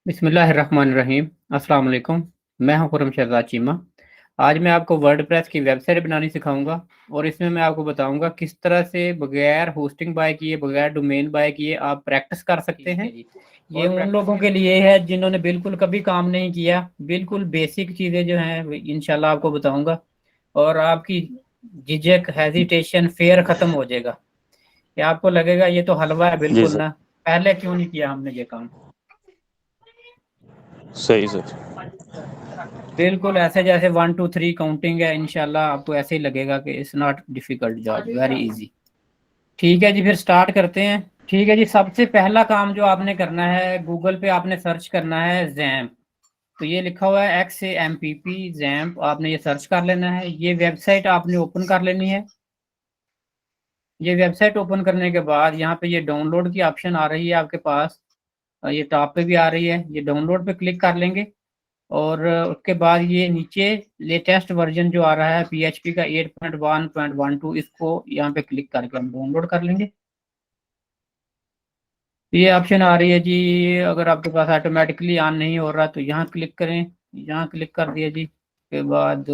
बिस्मिल्लाहिर्रहमानिर्रहीम। अस्सलाम वालेकुम। मैं हूं खुरम शहजाद चीमा। आज मैं आपको वर्डप्रेस की वेबसाइट बनानी सिखाऊंगा और इसमें मैं आपको बताऊंगा किस तरह से बगैर होस्टिंग बाय किए, बगैर डोमेन बाय किए आप प्रैक्टिस कर सकते हैं। ये उन लोगों के लिए है जिन्होंने बिल्कुल कभी काम नहीं किया। बिल्कुल बेसिक चीज़ें जो हैं इंशाल्लाह आपको बताऊंगा और आपकी झिझक, हेजिटेशन, फेयर ख़त्म हो जाएगा कि आपको लगेगा ये तो हलवा है जी बिल्कुल सर। ना, पहले क्यों नहीं किया हमने ये काम। सही सर। बिल्कुल ऐसे जैसे 1 2 3 काउंटिंग है, इंशाल्लाह आपको ऐसे ही लगेगा कि it's not difficult job, very easy. ठीक है जी, फिर स्टार्ट करते हैं। ठीक है जी, सबसे पहला काम जो आपने करना है, गूगल पे आपने सर्च करना है जैम्प। तो ये लिखा हुआ है XAMPP जैम्प, आपने ये सर्च कर लेना है। ये वेबसाइट आपने ओपन कर लेनी है। ये वेबसाइट ओपन करने के बाद यहाँ पे ये डाउनलोड की ऑप्शन आ रही है आपके पास, ये टॉप पे भी आ रही है। ये डाउनलोड पे क्लिक कर लेंगे और उसके बाद ये नीचे लेटेस्ट वर्जन जो आ रहा है PHP का 8.1.12, इसको यहाँ पे क्लिक करके हम डाउनलोड कर लेंगे। ये ऑप्शन आ रही है जी, अगर आपके पास ऑटोमेटिकली ऑन नहीं हो रहा तो यहाँ क्लिक करें। यहाँ क्लिक कर दिया जी। के बाद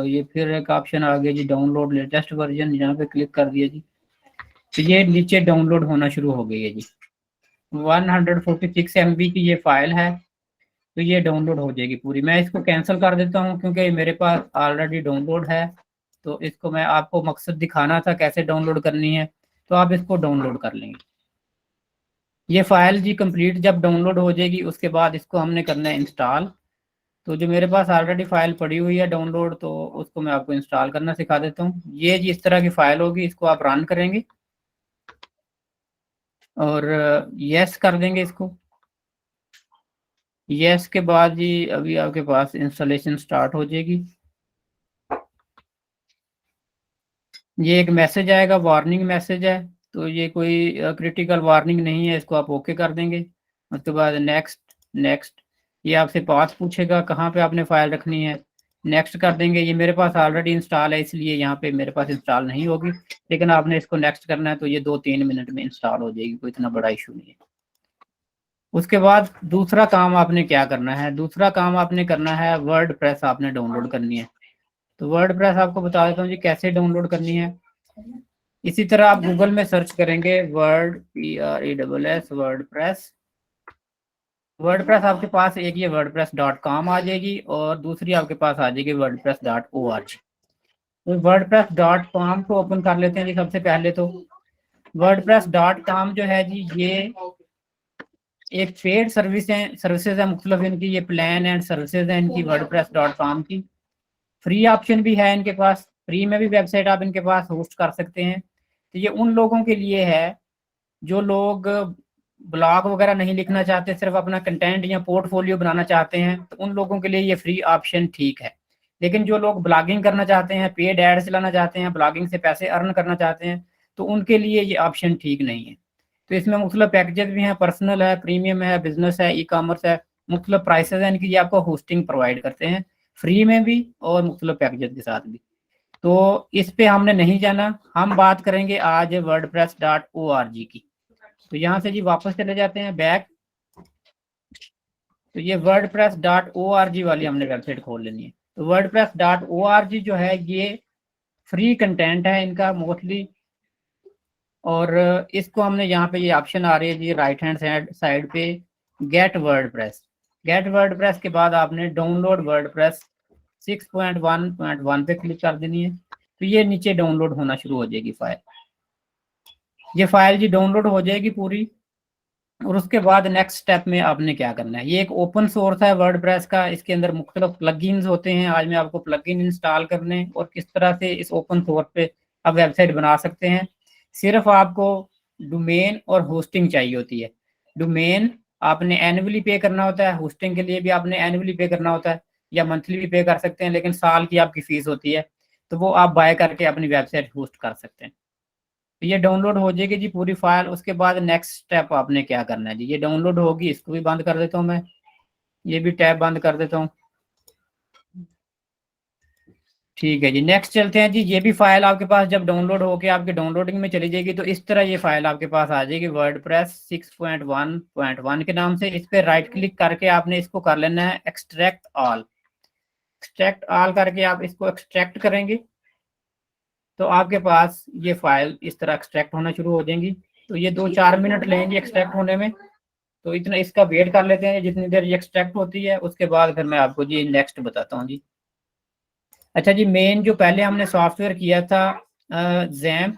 ये फिर एक ऑप्शन आ गया जी, डाउनलोड लेटेस्ट वर्जन, यहाँ पे क्लिक कर दिया जी। तो ये नीचे डाउनलोड होना शुरू हो गई है जी। 146 MB की ये फाइल है। तो ये डाउनलोड हो जाएगी पूरी। मैं इसको कैंसिल कर देता हूँ क्योंकि मेरे पास ऑलरेडी डाउनलोड है। तो इसको मैं आपको मकसद दिखाना था कैसे डाउनलोड करनी है, तो आप इसको डाउनलोड कर लेंगे। ये फाइल जी कंप्लीट जब डाउनलोड हो जाएगी उसके बाद इसको हमने करना है इंस्टॉल। तो जो मेरे पास ऑलरेडी फाइल पड़ी हुई है डाउनलोड, तो उसको मैं आपको इंस्टॉल करना सिखा देता हूँ। ये जी इस तरह की फाइल होगी, इसको आप रन करेंगे और यस कर देंगे इसको। यस के बाद जी अभी आपके पास इंस्टॉलेशन स्टार्ट हो जाएगी। ये एक मैसेज आएगा, वार्निंग मैसेज है। तो ये कोई क्रिटिकल वार्निंग नहीं है, इसको आप ओके कर देंगे। उसके बाद नेक्स्ट, नेक्स्ट। ये आपसे पाथ पूछेगा कहाँ पे आपने फाइल रखनी है, नेक्स्ट कर देंगे। ये मेरे पास ऑलरेडी इंस्टॉल है इसलिए यहाँ पे मेरे पास इंस्टॉल नहीं होगी, लेकिन आपने इसको नेक्स्ट करना है तो ये 2 3 मिनट में इंस्टॉल हो जाएगी, कोई इतना बड़ा इशू नहीं है। उसके बाद दूसरा काम आपने क्या करना है, दूसरा काम आपने करना है वर्ड प्रेस आपने डाउनलोड करनी है। तो वर्ड प्रेस आपको बता देता हूँ जी कैसे डाउनलोड करनी है। इसी तरह आप गूगल में सर्च करेंगे WordPress word press. Word press आपके पास एक ये wordpress.com आ जाएगी और दूसरी आपके पास आ जाएगी wordpress.org। तो wordpress.com को ओपन कर लेते हैं जी सबसे पहले। तो wordpress.com जो है जी, ये एक पेड सर्विसेज है मुख्तलिफ इनकी, ये प्लान एंड सर्विसेज है इनकी wordpress.com की। फ्री ऑप्शन भी है इनके पास, फ्री में भी वेबसाइट आप इनके पास होस्ट कर सकते हैं। तो ये उन लोगों के लिए है जो लोग ब्लॉग वगैरह नहीं लिखना चाहते, सिर्फ अपना कंटेंट या पोर्टफोलियो बनाना चाहते हैं, तो उन लोगों के लिए ये फ्री ऑप्शन ठीक है। लेकिन जो लोग ब्लॉगिंग करना चाहते हैं, पेड एड चलाना चाहते हैं, ब्लॉगिंग से पैसे अर्न करना चाहते हैं, तो उनके लिए ये ऑप्शन ठीक नहीं है। तो इसमें मुख्तलिफ पैकेजेस भी हैं, पर्सनल है, प्रीमियम है, बिजनेस है, ई कॉमर्स है। मुख्तलिफ प्राइसेस हैं इनकी, ये आपको होस्टिंग प्रोवाइड करते हैं फ्री में भी और मुख्तलिफ पैकेजेस के साथ भी। तो इस पे हमने नहीं जाना, हम बात करेंगे आज wordpress.org की। तो यहाँ से जी वापस चले जाते हैं बैक। तो ये wordpress.org वाली हमने वेबसाइट खोल लेनी है। तो wordpress.org जो है ये फ्री कंटेंट है इनका मोस्टली। और इसको हमने यहाँ पे ये ऑप्शन आ रही है जी राइट हैंड साइड पे, गेट वर्डप्रेस। गेट वर्डप्रेस के बाद आपने डाउनलोड वर्डप्रेस 6.1.1 पे क्लिक कर देनी है। तो ये नीचे डाउनलोड होना शुरू हो जाएगी फाइल। ये फाइल जी डाउनलोड हो जाएगी पूरी। और उसके बाद नेक्स्ट स्टेप में आपने क्या करना है, ये एक ओपन सोर्स है वर्डप्रेस का, इसके अंदर मुख्तलिफ प्लगइन्स होते हैं। आज मैं आपको प्लगइन इंस्टॉल करने और किस तरह से इस ओपन सोर्स पे आप वेबसाइट बना सकते हैं। सिर्फ आपको डोमेन और होस्टिंग चाहिए होती है। डोमेन आपने एनुअली पे करना होता है, होस्टिंग के लिए भी आपने एनुअली पे करना होता है, या मंथली भी पे कर सकते हैं, लेकिन साल की आपकी फीस होती है। तो वो आप बाय करके अपनी वेबसाइट होस्ट कर सकते हैं। तो ये डाउनलोड हो जाएगी जी पूरी फाइल। उसके बाद नेक्स्ट स्टेप आपने क्या करना है जी, ये डाउनलोड होगी, इसको भी बंद कर देता हूँ मैं, ये भी टैब बंद कर देता हूँ। ठीक है जी, नेक्स्ट चलते हैं जी। ये भी फाइल आपके पास जब डाउनलोड होके आपके डाउनलोडिंग में चली जाएगी तो इस तरह ये फाइल आपके पास आ जाएगी, वर्डप्रेस 6.1.1 के नाम से। इस पे राइट क्लिक करके आपने इसको कर लेना है एक्सट्रैक्ट ऑल। एक्सट्रैक्ट ऑल करके आप इसको एक्सट्रैक्ट करेंगे तो आपके पास ये फाइल इस तरह एक्सट्रैक्ट होना शुरू हो जाएंगी। तो ये 2-4 मिनट लेंगे एक्सट्रैक्ट होने में, तो इतना इसका वेट कर लेते हैं जितनी देर ये एक्सट्रैक्ट होती है। उसके बाद फिर मैं आपको जी नेक्स्ट बताता हूँ जी। अच्छा जी, मेन जो पहले हमने सॉफ्टवेयर किया था जैम्प,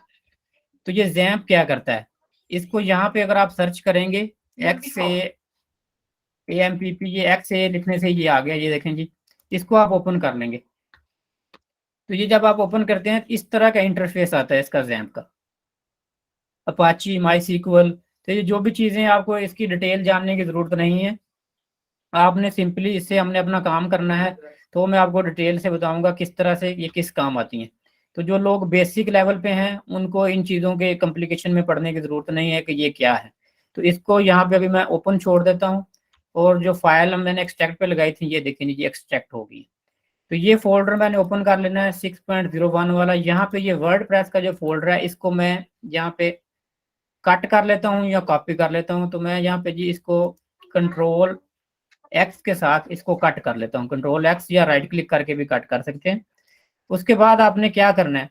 तो ये जैम्प क्या करता है, इसको यहाँ पे अगर आप सर्च करेंगे XAMPP, ये XA लिखने से ये आ गया, ये देखें जी। इसको आप ओपन कर लेंगे तो ये जब आप ओपन करते हैं इस तरह का इंटरफेस आता है इसका जैम्प का। अपाची, माई सीक्वल, तो ये जो भी चीज़ें आपको इसकी डिटेल जानने की ज़रूरत नहीं है, आपने सिंपली इससे हमने अपना काम करना है। तो मैं आपको डिटेल से बताऊंगा किस तरह से ये किस काम आती हैं। तो जो लोग बेसिक लेवल पे हैं उनको इन चीज़ों के कम्प्लिकेशन में पढ़ने की ज़रूरत नहीं है कि ये क्या है। तो इसको यहाँ पे अभी मैं ओपन छोड़ देता हूँ, और जो फाइल मैंने एक्सट्रैक्ट पे लगाई थी ये देखिए ये एक्सट्रैक्ट हो गई। तो ये फोल्डर मैंने ओपन कर लेना है 6.01 वाला। यहाँ पे ये वर्ड प्रेस का जो फोल्डर है इसको मैं यहाँ पे कट कर लेता हूँ या कॉपी कर लेता हूँ। तो मैं यहाँ पे जी इसको कंट्रोल एक्स के साथ इसको कट कर लेता हूँ, कंट्रोल एक्स या राइट क्लिक करके भी कट कर सकते हैं। उसके बाद आपने क्या करना है,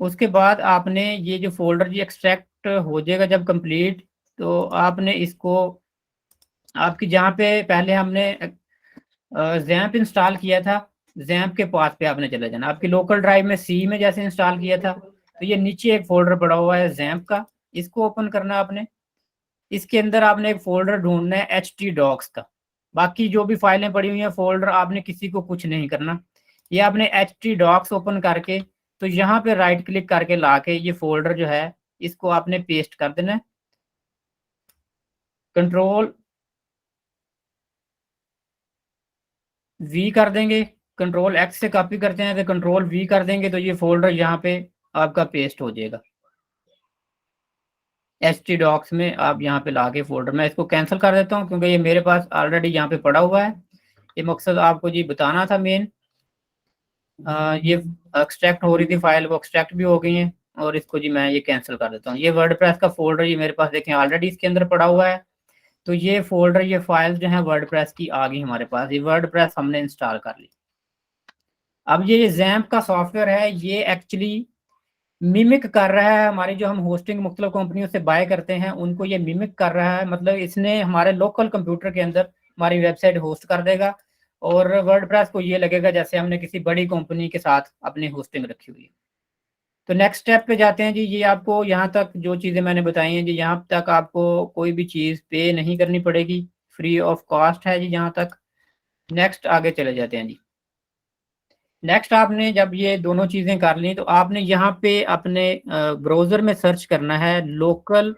उसके बाद आपने ये जो फोल्डर जी एक्सट्रैक्ट हो जाएगा जब कंप्लीट, तो आपने इसको आपकी जहाँ पे पहले हमने जैम्प इंस्टॉल किया था, जैम्प के पाथ पे आपने चले जाना। आपकी लोकल ड्राइव में सी में जैसे इंस्टॉल किया था, तो ये नीचे एक फोल्डर पड़ा हुआ है जैम्प का, इसको ओपन करना है आपने। इसके अंदर आपने एक फोल्डर ढूंढना है htdocs का। बाकी जो भी फाइलें पड़ी हुई हैं फोल्डर आपने किसी को कुछ नहीं करना, ये आपने htdocs ओपन करके तो यहाँ पे राइट क्लिक करके लाके ये फोल्डर जो है इसको आपने पेस्ट कर देना है। कंट्रोल V कर देंगे, कंट्रोल X से कॉपी करते हैं तो कंट्रोल V कर देंगे तो ये फोल्डर यहाँ पे आपका पेस्ट हो जाएगा htdocs में। आप यहाँ पे लाके फोल्डर, मैं इसको कैंसिल कर देता हूँ क्योंकि ये मेरे पास ऑलरेडी यहाँ पे पड़ा हुआ है। ये मकसद आपको जी बताना था मेन। ये एक्सट्रैक्ट हो रही थी फाइल, वो एक्सट्रैक्ट भी हो गई है, और इसको जी मैं ये कैंसिल कर देता हूँ। ये वर्डप्रेस का फोल्डर ये मेरे पास देखें ऑलरेडी इसके अंदर पड़ा हुआ है। तो ये फोल्डर ये फाइल जो है वर्डप्रेस की आ गई हमारे पास, ये वर्डप्रेस हमने इंस्टॉल कर ली। अब ये जैम्प का सॉफ्टवेयर है, ये एक्चुअली मिमिक कर रहा है हमारी जो हम होस्टिंग मुख्तलिफ कंपनियों से बाय करते हैं उनको ये मिमिक कर रहा है। मतलब इसने हमारे लोकल कंप्यूटर के अंदर हमारी वेबसाइट होस्ट कर देगा, और वर्डप्रेस को ये लगेगा जैसे हमने किसी बड़ी कंपनी के साथ अपनी होस्टिंग रखी हुई है। तो नेक्स्ट स्टेप पे जाते हैं जी। ये आपको यहाँ तक जो चीज़ें मैंने बताई हैं जी, यहाँ तक आपको कोई भी चीज़ पे नहीं करनी पड़ेगी, फ्री ऑफ कॉस्ट है जी यहाँ तक। नेक्स्ट आगे चले जाते हैं जी। नेक्स्ट आपने जब ये दोनों चीज़ें कर ली तो आपने यहाँ पे अपने ब्राउज़र में सर्च करना है लोकल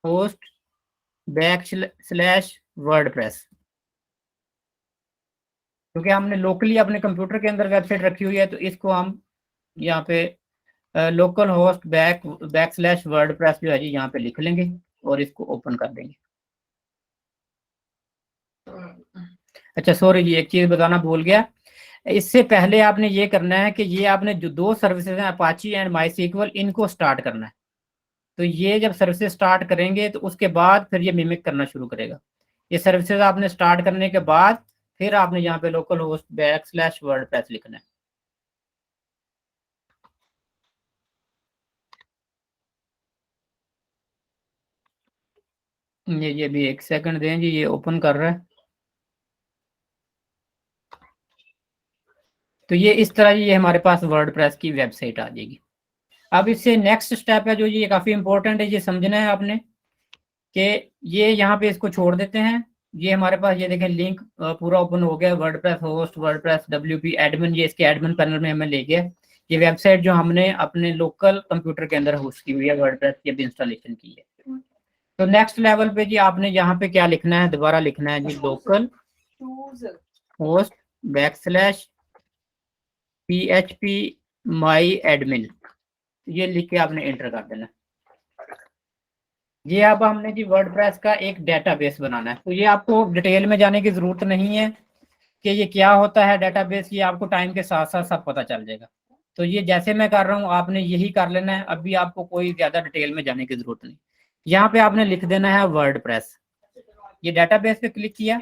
होस्ट बैक / वर्डप्रेस, क्योंकि हमने लोकली अपने कंप्यूटर के अंदर वेबसाइट रखी हुई है। तो इसको हम यहाँ पे लोकल होस्ट बैक / वर्डप्रेस जो है जी यहाँ पे लिख लेंगे और इसको ओपन कर देंगे। अच्छा सॉरी जी, एक चीज़ बताना भूल गया। इससे पहले आपने ये करना है कि ये आपने जो दो सर्विसेज हैं अपाची एंड माई सीक्वल, इनको स्टार्ट करना है। तो ये जब सर्विसेज स्टार्ट करेंगे तो उसके बाद फिर ये मिमिक करना शुरू करेगा। ये सर्विसेज आपने स्टार्ट करने के बाद फिर आपने यहाँ पे लोकल होस्ट बैक / वर्डप्रेस लिखना है। ये भी एक सेकंड दें जी, ये ओपन कर रहा है। तो ये इस तरह ये हमारे पास वर्डप्रेस की वेबसाइट आ जाएगी। अब इससे नेक्स्ट स्टेप है जो ये काफ़ी इंपॉर्टेंट है, ये समझना है आपने कि ये यहाँ पे इसको छोड़ देते हैं। ये हमारे पास ये देखें लिंक पूरा ओपन हो गया, WordPress host WordPress WP admin, ये इसके एडमिन पैनल में हमें ले गया। ये वेबसाइट जो हमने अपने लोकल कंप्यूटर के अंदर होस्ट की हुई है वर्डप्रेस की, अभी इंस्टॉलेशन की है। तो नेक्स्ट लेवल पे जी आपने यहाँ पे क्या लिखना है, दोबारा लिखना है जी local host back / PHP my admin, ये लिख के आपने एंटर कर देना। ये अब हमने जी वर्डप्रेस का एक डेटाबेस बनाना है। तो ये आपको डिटेल में जाने की जरूरत नहीं है कि ये क्या होता है डेटाबेस, ये आपको टाइम के साथ साथ सब पता चल जाएगा। तो ये जैसे मैं कर रहा हूँ आपने यही कर लेना है, अभी आपको कोई ज्यादा डिटेल में जाने की जरूरत नहीं। यहाँ पे आपने लिख देना है वर्डप्रेस, ये डेटाबेस पे क्लिक किया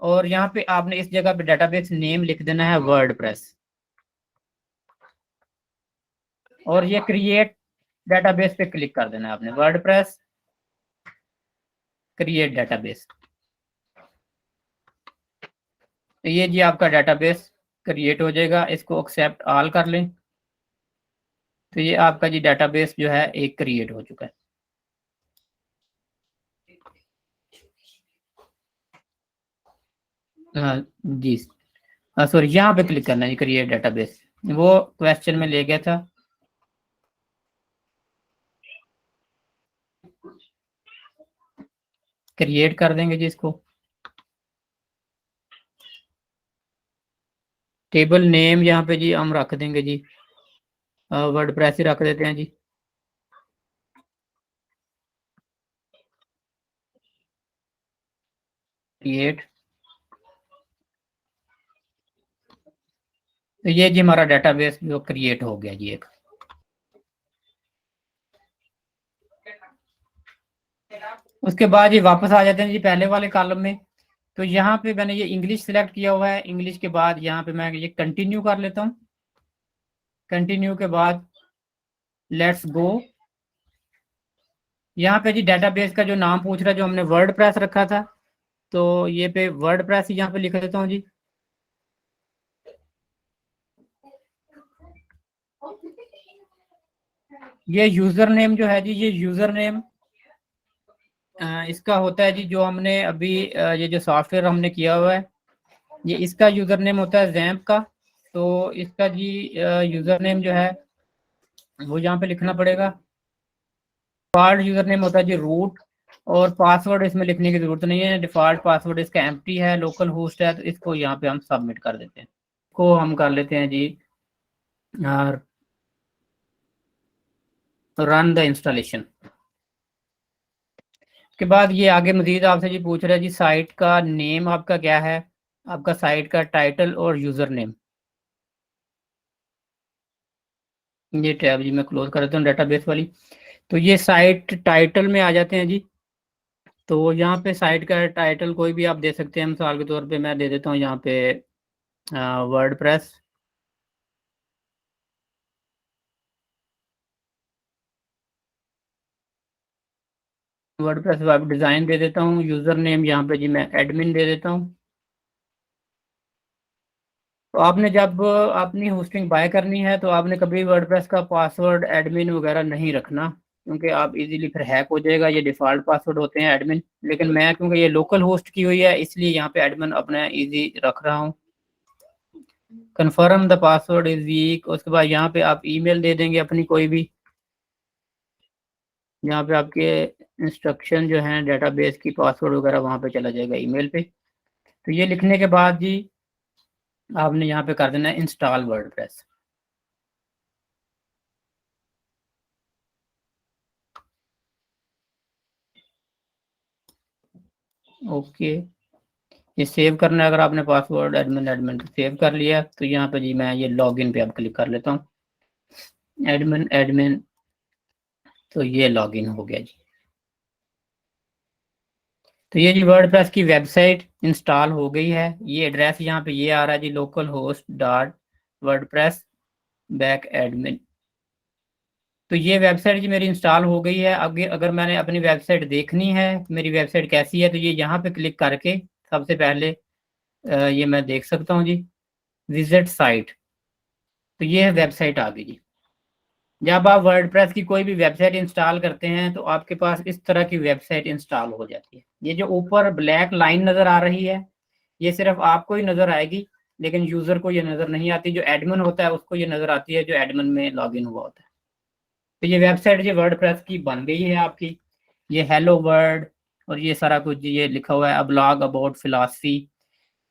और यहाँ पे आपने इस जगह पे डेटाबेस नेम लिख देना है वर्डप्रेस, और ये क्रिएट डेटाबेस पे क्लिक कर देना है आपने, वर्डप्रेस क्रिएट डेटाबेस। तो ये जी आपका डेटाबेस क्रिएट हो जाएगा, इसको एक्सेप्ट ऑल कर लें। तो ये आपका जी डेटाबेस जो है एक क्रिएट हो चुका है। जी सॉरी, यहाँ पे क्लिक करना है क्रिएट डेटाबेस, वो क्वेश्चन में ले गया था। क्रिएट कर देंगे जी इसको। टेबल नेम यहाँ पे जी हम रख देंगे जी वर्डप्रेस ही रख देते हैं जी। क्रिएट, तो ये जी हमारा डेटाबेस जो क्रिएट हो गया जी एक। उसके बाद ये वापस आ जाते हैं जी पहले वाले कॉलम में। तो यहाँ पे मैंने ये इंग्लिश सिलेक्ट किया हुआ है, इंग्लिश के बाद यहाँ पे मैं ये कंटिन्यू कर लेता हूँ। कंटिन्यू के बाद लेट्स गो। यहाँ पे जी डेटाबेस का जो नाम पूछ रहा है, जो हमने वर्डप्रेस रखा था, तो ये पे वर्डप्रेस ही यहाँ पे लिख देता हूँ जी। ये यूजर नेम जो है जी, ये यूजर नेम इसका होता है जी, जो हमने अभी ये जो सॉफ्टवेयर हमने किया हुआ है, ये इसका यूजर नेम होता है जैम्प का। तो इसका जी यूजर नेम जो है वो यहाँ पे लिखना पड़ेगा। डिफॉल्ट यूजर नेम होता है जी रूट, और पासवर्ड इसमें लिखने की जरूरत नहीं है, डिफॉल्ट पासवर्ड इसका एम्प्टी है, लोकल होस्ट है, तो इसको यहाँ पे हम सबमिट कर देते हैं। को हम कर लेते हैं जी रन द इंस्टॉलेशन। के बाद ये आगे मजीद आपसे जी पूछ रहा है जी साइट का नेम आपका क्या है, आपका साइट का टाइटल और यूजर नेम। ये टैब जी मैं क्लोज कर देता हूँ डेटाबेस वाली। तो ये साइट टाइटल में आ जाते हैं जी। तो यहाँ पे साइट का टाइटल कोई भी आप दे सकते हैं, मिसाल के तौर पे मैं दे देता हूँ यहाँ पे वर्डप्रेस। वर्डप्रेस वेब डिज़ाइन दे देता हूँ। यूज़र नेम यहाँ पे जी मैं एडमिन दे देता हूँ। तो आपने जब अपनी होस्टिंग बाय करनी है तो आपने कभी वर्डप्रेस का पासवर्ड एडमिन वगैरह नहीं रखना, क्योंकि आप इजीली फिर हैक हो जाएगा। ये डिफ़ॉल्ट पासवर्ड होते हैं एडमिन, लेकिन मैं क्योंकि ये लोकल होस्ट की हुई है इसलिए यहाँ पे एडमिन अपना इजी रख रहा हूँ। Confirm the password is weak. उसके बाद यहाँ पे आप ईमेल दे देंगे अपनी कोई भी, यहाँ पे आपके इंस्ट्रक्शन जो हैं डेटाबेस की पासवर्ड वगैरह वहाँ पे चला जाएगा ईमेल पे। तो ये लिखने के बाद जी आपने यहाँ पे कर देना है इंस्टॉल वर्डप्रेस। ओके, ये सेव करना है। अगर आपने पासवर्ड एडमिन एडमिन सेव कर लिया तो यहाँ पे जी मैं ये लॉगिन पे अब क्लिक कर लेता हूँ, एडमिन एडमिन। तो ये लॉगिन हो गया जी। तो ये जी वर्डप्रेस की वेबसाइट इंस्टॉल हो गई है। ये एड्रेस यहाँ पे ये आ रहा है जी, local host dot WordPress back admin. तो ये वेबसाइट जी मेरी इंस्टॉल हो गई है। अगर अगर मैंने अपनी वेबसाइट देखनी है मेरी वेबसाइट कैसी है, तो ये यहाँ पे क्लिक करके सबसे पहले ये मैं देख सकता हूँ जी विजिट साइट। तो ये है वेबसाइट आ गई जी। जब आप वर्डप्रेस की कोई भी वेबसाइट इंस्टॉल करते हैं तो आपके पास इस तरह की वेबसाइट इंस्टॉल हो जाती है। ये जो ऊपर ब्लैक लाइन नज़र आ रही है ये सिर्फ आपको ही नज़र आएगी, लेकिन यूज़र को ये नज़र नहीं आती। जो एडमिन होता है उसको ये नज़र आती है, जो एडमिन में लॉगिन हुआ होता है। तो ये वेबसाइट ये वर्डप्रेस की बन गई है आपकी। ये हेलो वर्ड और ये सारा कुछ ये लिखा हुआ है, अ ब्लॉग अबाउट फिलॉसफी।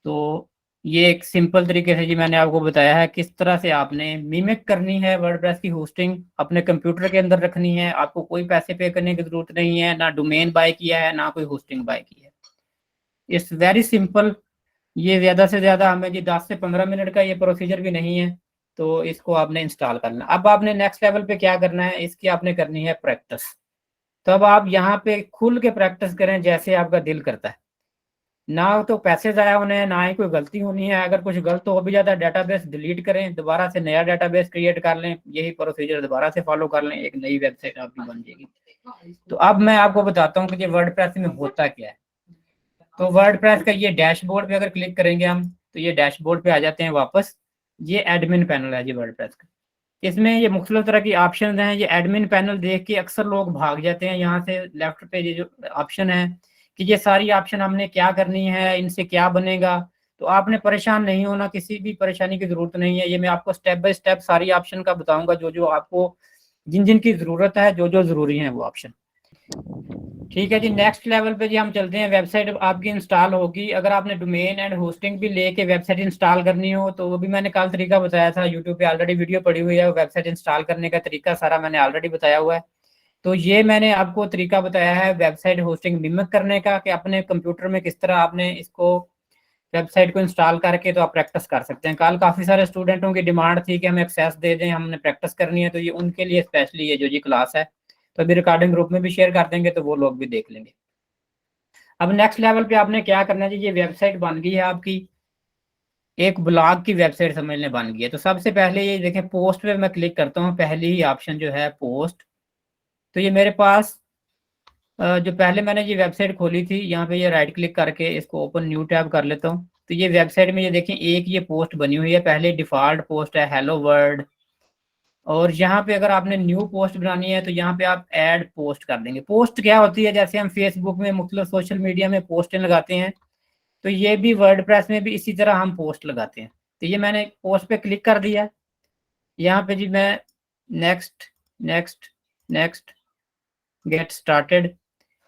तो ये एक सिंपल तरीके से जी मैंने आपको बताया है किस तरह से आपने मिमिक करनी है वर्डप्रेस की होस्टिंग, अपने कंप्यूटर के अंदर रखनी है। आपको कोई पैसे पे करने की जरूरत नहीं है, ना डोमेन बाय किया है ना कोई होस्टिंग बाय की है। इट्स वेरी सिंपल ये ज़्यादा से ज़्यादा हमें जी 10 से 15 मिनट का ये प्रोसीजर भी नहीं है। तो इसको आपने इंस्टॉल करना। अब आपने नेक्स्ट लेवल पे क्या करना है, इसकी आपने करनी है प्रैक्टिस। तो अब आप यहाँ पे खुल के प्रैक्टिस करें जैसे आपका दिल करता है। ना तो पैसे ज़ाया होने हैं, ना ही कोई गलती होनी है। अगर कुछ गलत हो भी जाता है, डेटाबेस डिलीट करें, दोबारा से नया डेटाबेस क्रिएट कर लें, यही प्रोसीजर दोबारा से फॉलो कर लें, एक नई वेबसाइट आपकी बन जाएगी। तो अब मैं आपको बताता हूँ कि ये वर्डप्रेस में होता क्या है। तो वर्डप्रेस का ये डैशबोर्ड पे अगर क्लिक करेंगे हम, तो ये डैशबोर्ड पे आ जाते हैं वापस। ये एडमिन पैनल है जी वर्डप्रेस का। इसमें ये मुख्तलिफ तरह की ऑप्शन हैं। ये एडमिन पैनल देख के अक्सर लोग भाग जाते हैं यहाँ से। लेफ्ट पे ये जो ऑप्शन है कि ये सारी ऑप्शन हमने क्या करनी है, इनसे क्या बनेगा। तो आपने परेशान नहीं होना, किसी भी परेशानी की जरूरत नहीं है। ये मैं आपको स्टेप बाय स्टेप सारी ऑप्शन का बताऊंगा, जो जो आपको जिन जिन की जरूरत है, जो जो जरूरी है वो ऑप्शन। ठीक है जी, नेक्स्ट लेवल पे जी हम चलते हैं। वेबसाइट आपकी इंस्टॉल होगी। अगर आपने डोमेन एंड होस्टिंग भी लेके वेबसाइट इंस्टॉल करनी हो, तो वो भी मैंने कल तरीका बताया था। यूट्यूब पे ऑलरेडी वीडियो पड़ी हुई है, वेबसाइट इंस्टॉल करने का तरीका सारा मैंने ऑलरेडी बताया हुआ है। तो ये मैंने आपको तरीका बताया है वेबसाइट होस्टिंग मिमिक करने का, कि अपने कंप्यूटर में किस तरह आपने इसको वेबसाइट को इंस्टॉल करके तो आप प्रैक्टिस कर सकते हैं। कल काफ़ी सारे स्टूडेंटों की डिमांड थी कि हमें एक्सेस दे दें, हमने प्रैक्टिस करनी है। तो ये उनके लिए स्पेशली ये जो जी क्लास है, तो अभी रिकॉर्डिंग ग्रुप में भी शेयर कर देंगे, तो वो लोग भी देख लेंगे। अब नेक्स्ट लेवल पे आपने क्या करना है जी, ये वेबसाइट बन गई है आपकी, एक ब्लॉग की वेबसाइट समझ लें बन गई है। तो सबसे पहले ये देखें, पोस्ट पे मैं क्लिक करता हूँ, पहली ही ऑप्शन जो है पोस्ट। तो ये मेरे पास जो पहले मैंने ये वेबसाइट खोली थी, यहाँ पे ये राइट क्लिक करके इसको ओपन न्यू टैब कर लेता हूँ। तो ये वेबसाइट में ये देखें, एक ये पोस्ट बनी हुई है। पहले डिफॉल्ट पोस्ट है हेलो वर्ल्ड। और यहाँ पे अगर आपने न्यू पोस्ट बनानी है, तो यहाँ पे आप ऐड पोस्ट कर देंगे। पोस्ट क्या होती है, जैसे हम फेसबुक में मुख्तलिफ सोशल मीडिया में पोस्टें लगाते हैं, तो ये भी वर्डप्रेस में भी इसी तरह हम पोस्ट लगाते हैं। तो ये मैंने पोस्ट पे क्लिक कर दिया। यहाँ पे जी मैं next next next get started.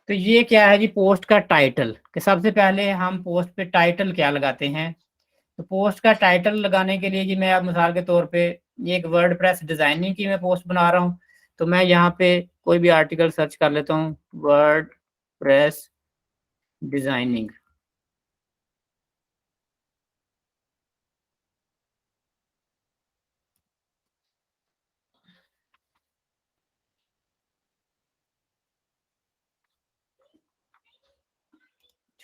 तो ये क्या है जी, पोस्ट का टाइटल। कि सबसे पहले हम पोस्ट पे टाइटल क्या लगाते हैं। तो पोस्ट का टाइटल लगाने के लिए जी मैं अब मिसाल के तौर पे ये एक वर्डप्रेस डिजाइनिंग की मैं पोस्ट बना रहा हूँ। तो मैं यहाँ पे कोई भी आर्टिकल सर्च कर लेता हूँ, WordPress designing.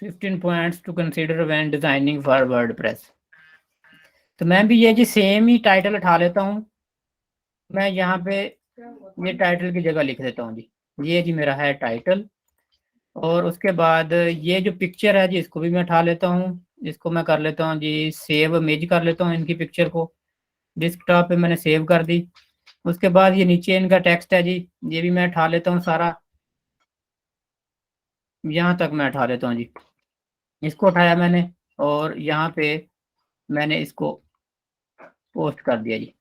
15 points to consider when designing for WordPress. तो मैं भी ये जी सेम ही टाइटल उठा लेता हूँ। मैं यहाँ पे ये टाइटल की जगह लिख देता हूँ जी, ये जी मेरा है टाइटल। और उसके बाद ये जो पिक्चर है जी, इसको भी मैं उठा लेता हूँ। इसको मैं कर लेता हूँ जी सेव इमेज कर लेता हूँ इनकी पिक्चर को। डेस्कटॉप पे मैंने सेव कर दी। उसके बाद ये नीचे इनका टेक्स्ट है जी, ये भी मैं उठा लेता हूँ सारा। यहाँ तक मैं उठा लेता हूँ जी, इसको उठाया मैंने। और यहाँ पे मैंने इसको पोस्ट कर दिया जी।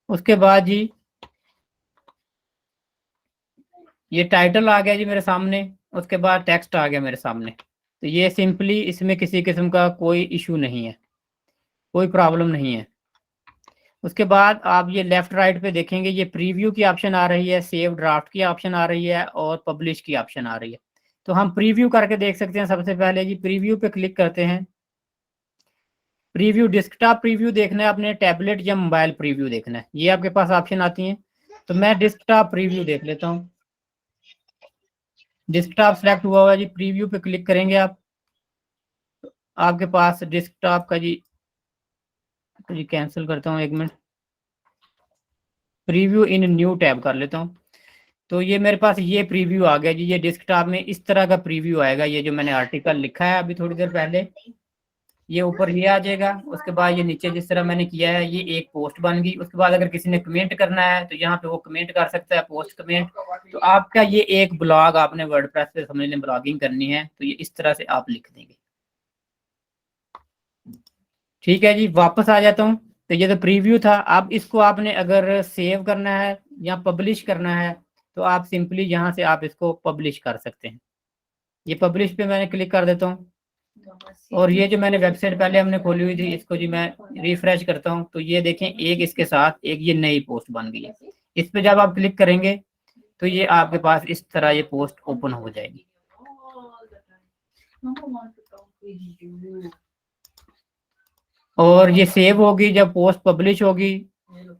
उसके बाद जी ये टाइटल आ गया जी मेरे सामने। उसके बाद टेक्स्ट आ गया मेरे सामने। तो ये सिंपली, इसमें किसी किस्म का कोई इशू नहीं है, कोई प्रॉब्लम नहीं है। उसके बाद आप ये लेफ्ट राइट पे देखेंगे, ये प्रीव्यू की ऑप्शन आ रही है, सेव ड्राफ्ट की ऑप्शन आ रही है, और पब्लिश की ऑप्शन आ रही है। तो हम प्रीव्यू करके देख सकते हैं। सबसे पहले जी प्रीव्यू पे क्लिक करते हैं। प्रीव्यू डेस्कटॉप प्रीव्यू देखना है आपने, टैबलेट या मोबाइल प्रीव्यू देखना है, ये आपके पास ऑप्शन आती हैं। तो मैं डेस्कटॉप प्रीव्यू देख लेता हूँ। डेस्कटॉप सेलेक्ट हुआ हुआ है जी, प्रीव्यू पे क्लिक करेंगे आप। आपके पास डेस्कटॉप का जी, तो जी कैंसिल करता हूँ 1 मिनट। प्रीव्यू इन न्यू टैब कर लेता हूँ। तो ये मेरे पास ये प्रीव्यू आ गया जी। ये डेस्कटॉप में इस तरह का प्रीव्यू आएगा। ये जो मैंने आर्टिकल लिखा है अभी थोड़ी देर पहले, ये ऊपर ये आ जाएगा। उसके बाद ये नीचे जिस तरह मैंने किया है, ये एक पोस्ट बन गई। उसके बाद अगर किसी ने कमेंट करना है, तो यहाँ पे वो कमेंट कर सकता है, पोस्ट कमेंट। तो आपका ये एक ब्लॉग आपने वर्डप्रेस पे समझ लें ब्लॉगिंग करनी है, तो ये इस तरह से आप लिख देंगे। ठीक है जी, वापस आ जाता हूँ। तो ये तो प्रीव्यू था। अब इसको आपने अगर सेव करना है या पब्लिश करना है, तो आप सिंपली यहाँ से आप इसको पब्लिश कर सकते हैं। ये पब्लिश पे मैंने क्लिक कर देता हूँ। और ये जो मैंने वेबसाइट पहले हमने खोली हुई थी, इसको जी मैं रिफ्रेश करता हूँ। तो ये देखें, एक इसके साथ एक ये नई पोस्ट बन गई है। इस पे जब आप क्लिक करेंगे, तो ये आपके पास इस तरह ये पोस्ट ओपन हो जाएगी। और ये सेव होगी जब पोस्ट पब्लिश होगी,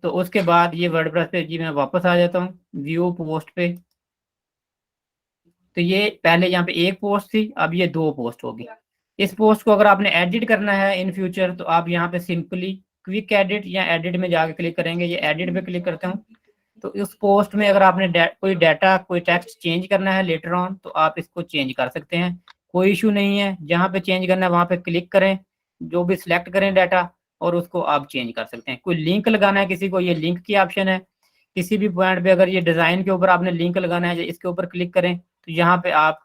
तो उसके बाद ये वर्डप्रेस पे जी मैं वापस आ जाता हूँ व्यू पोस्ट पे। तो ये पहले यहाँ पे एक पोस्ट थी, अब ये दो पोस्ट होगी। इस पोस्ट को अगर आपने एडिट करना है इन फ्यूचर, तो आप यहाँ पे सिंपली क्विक एडिट या एडिट में जाके क्लिक करेंगे। ये एडिट पे क्लिक करता हूँ, तो इस पोस्ट में अगर आपने कोई डाटा कोई टेक्स्ट चेंज करना है लेटर ऑन, तो आप इसको चेंज कर सकते हैं, कोई इशू नहीं है। जहाँ पे चेंज करना है वहाँ पे क्लिक करें, जो भी सिलेक्ट करें डाटा, और उसको आप चेंज कर सकते हैं। कोई लिंक लगाना है किसी को, ये लिंक की ऑप्शन है। किसी भी पॉइंट पे अगर ये डिज़ाइन के ऊपर आपने लिंक लगाना है, इसके ऊपर क्लिक करें, तो यहाँ पे आप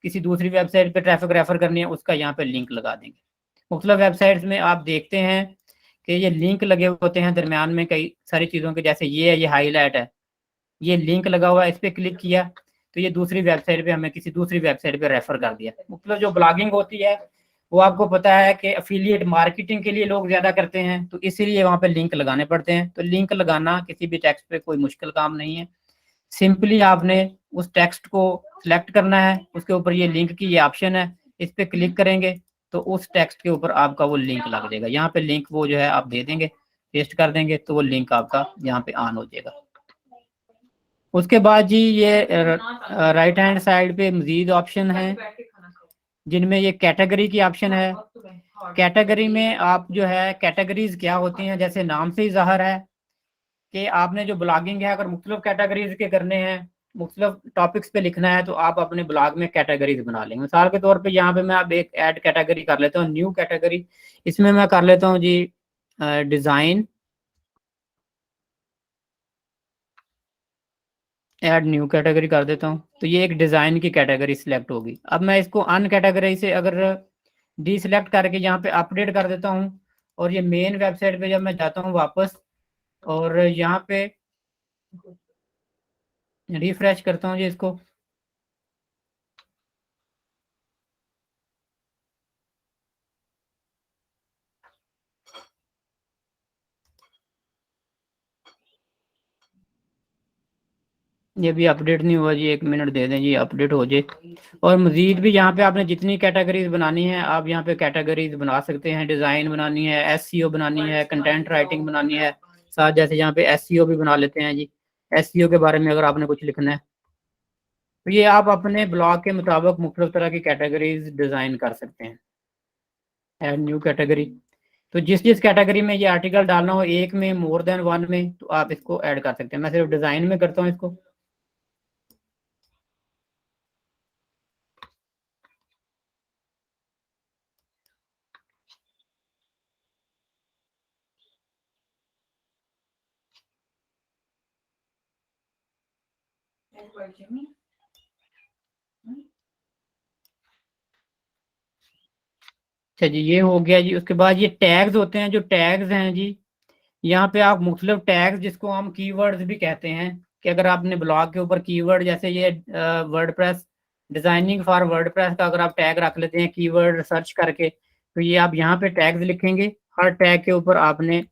किसी दूसरी वेबसाइट पे ट्रैफिक रेफर करनी है, उसका यहाँ पे लिंक लगा देंगे। मुख्तलिफ वेबसाइट्स में आप देखते हैं कि ये लिंक लगे होते हैं दरमियान में कई सारी चीज़ों के, जैसे ये है, ये हाईलाइट है, ये लिंक लगा हुआ है, इस पर क्लिक किया तो ये दूसरी वेबसाइट पे हमें किसी दूसरी वेबसाइट पे रेफर कर दिया। मतलब जो ब्लॉगिंग होती है वो आपको पता है कि अफिलिएट मार्केटिंग के लिए लोग ज़्यादा करते हैं, तो इसीलिए वहाँ पे लिंक लगाने पड़ते हैं। तो लिंक लगाना किसी भी टेक्स्ट पे कोई मुश्किल काम नहीं है। सिंपली आपने उस टेक्स्ट को सिलेक्ट करना है, उसके ऊपर ये लिंक की ये ऑप्शन है, इस पर क्लिक करेंगे तो उस टेक्स्ट के ऊपर आपका वो लिंक लग जाएगा। यहाँ पे लिंक वो जो है आप दे देंगे, पेस्ट कर देंगे, तो वो लिंक आपका यहाँ पे ऑन हो जाएगा। उसके बाद जी ये राइट हैंड साइड पे मजीद ऑप्शन है, जिनमें ये कैटेगरी की ऑप्शन है। कैटेगरी में आप जो है, कैटेगरीज क्या होती हैं, जैसे नाम से ही ज़ाहिर है कि आपने जो ब्लॉगिंग है अगर मुख्तलिफ कैटेगरीज के करने हैं, मुख्तलिफ टॉपिक्स पे लिखना है, तो आप अपने ब्लॉग में कैटेगरीज बना लेंगे। मिसाल के तौर पे यहाँ पे मैं अब एक ऐड कैटेगरी कर लेता हूँ, न्यू कैटेगरी। इसमें मैं कर लेता हूँ जी डिज़ाइन, ऐड न्यू कैटेगरी कर देता हूँ, तो ये एक डिज़ाइन की कैटेगरी सिलेक्ट होगी। अब मैं इसको अन कैटेगरी से अगर डी सिलेक्ट करके यहाँ पे अपडेट कर देता हूँ, और ये मेन वेबसाइट पे जब मैं जाता हूँ वापस, और यहाँ पे रिफ्रेश करता हूँ जी इसको, ये भी अपडेट नहीं हुआ जी, 1 मिनट दे दें जी, अपडेट हो जाए। और मजीद भी यहाँ पे आपने जितनी कैटेगरीज बनानी है, आप यहाँ पे कैटेगरीज बना सकते हैं। डिज़ाइन बनानी है, एसईओ बनानी है, कंटेंट राइटिंग बनानी है, साथ जैसे यहाँ पे एसईओ भी बना लेते हैं जी। एसईओ के बारे में अगर आपने कुछ लिखना है, तो ये आप अपने ब्लॉग के मुताबिक मुख्तलिफ तरह की कैटेगरीज डिज़ाइन कर सकते हैं। ऐड न्यू कैटेगरी, तो जिस जिस कैटेगरी में ये आर्टिकल डालना हो, एक में मोर देन वन में, तो आप इसको ऐड कर सकते हैं। मैं सिर्फ डिज़ाइन में करता हूँ इसको। अच्छा जी, ये हो गया जी। उसके बाद ये टैग्स होते हैं, जो टैग्स हैं जी, यहाँ पे आप मुख्तलिफ टैग्स, जिसको हम कीवर्ड्स भी कहते हैं, कि अगर आपने ब्लॉग के ऊपर कीवर्ड, जैसे ये वर्डप्रेस डिजाइनिंग फॉर वर्डप्रेस का अगर आप टैग रख लेते हैं कीवर्ड सर्च करके, तो ये आप यहाँ पे टैग्स लिखेंगे। हर टैग के ऊपर आपने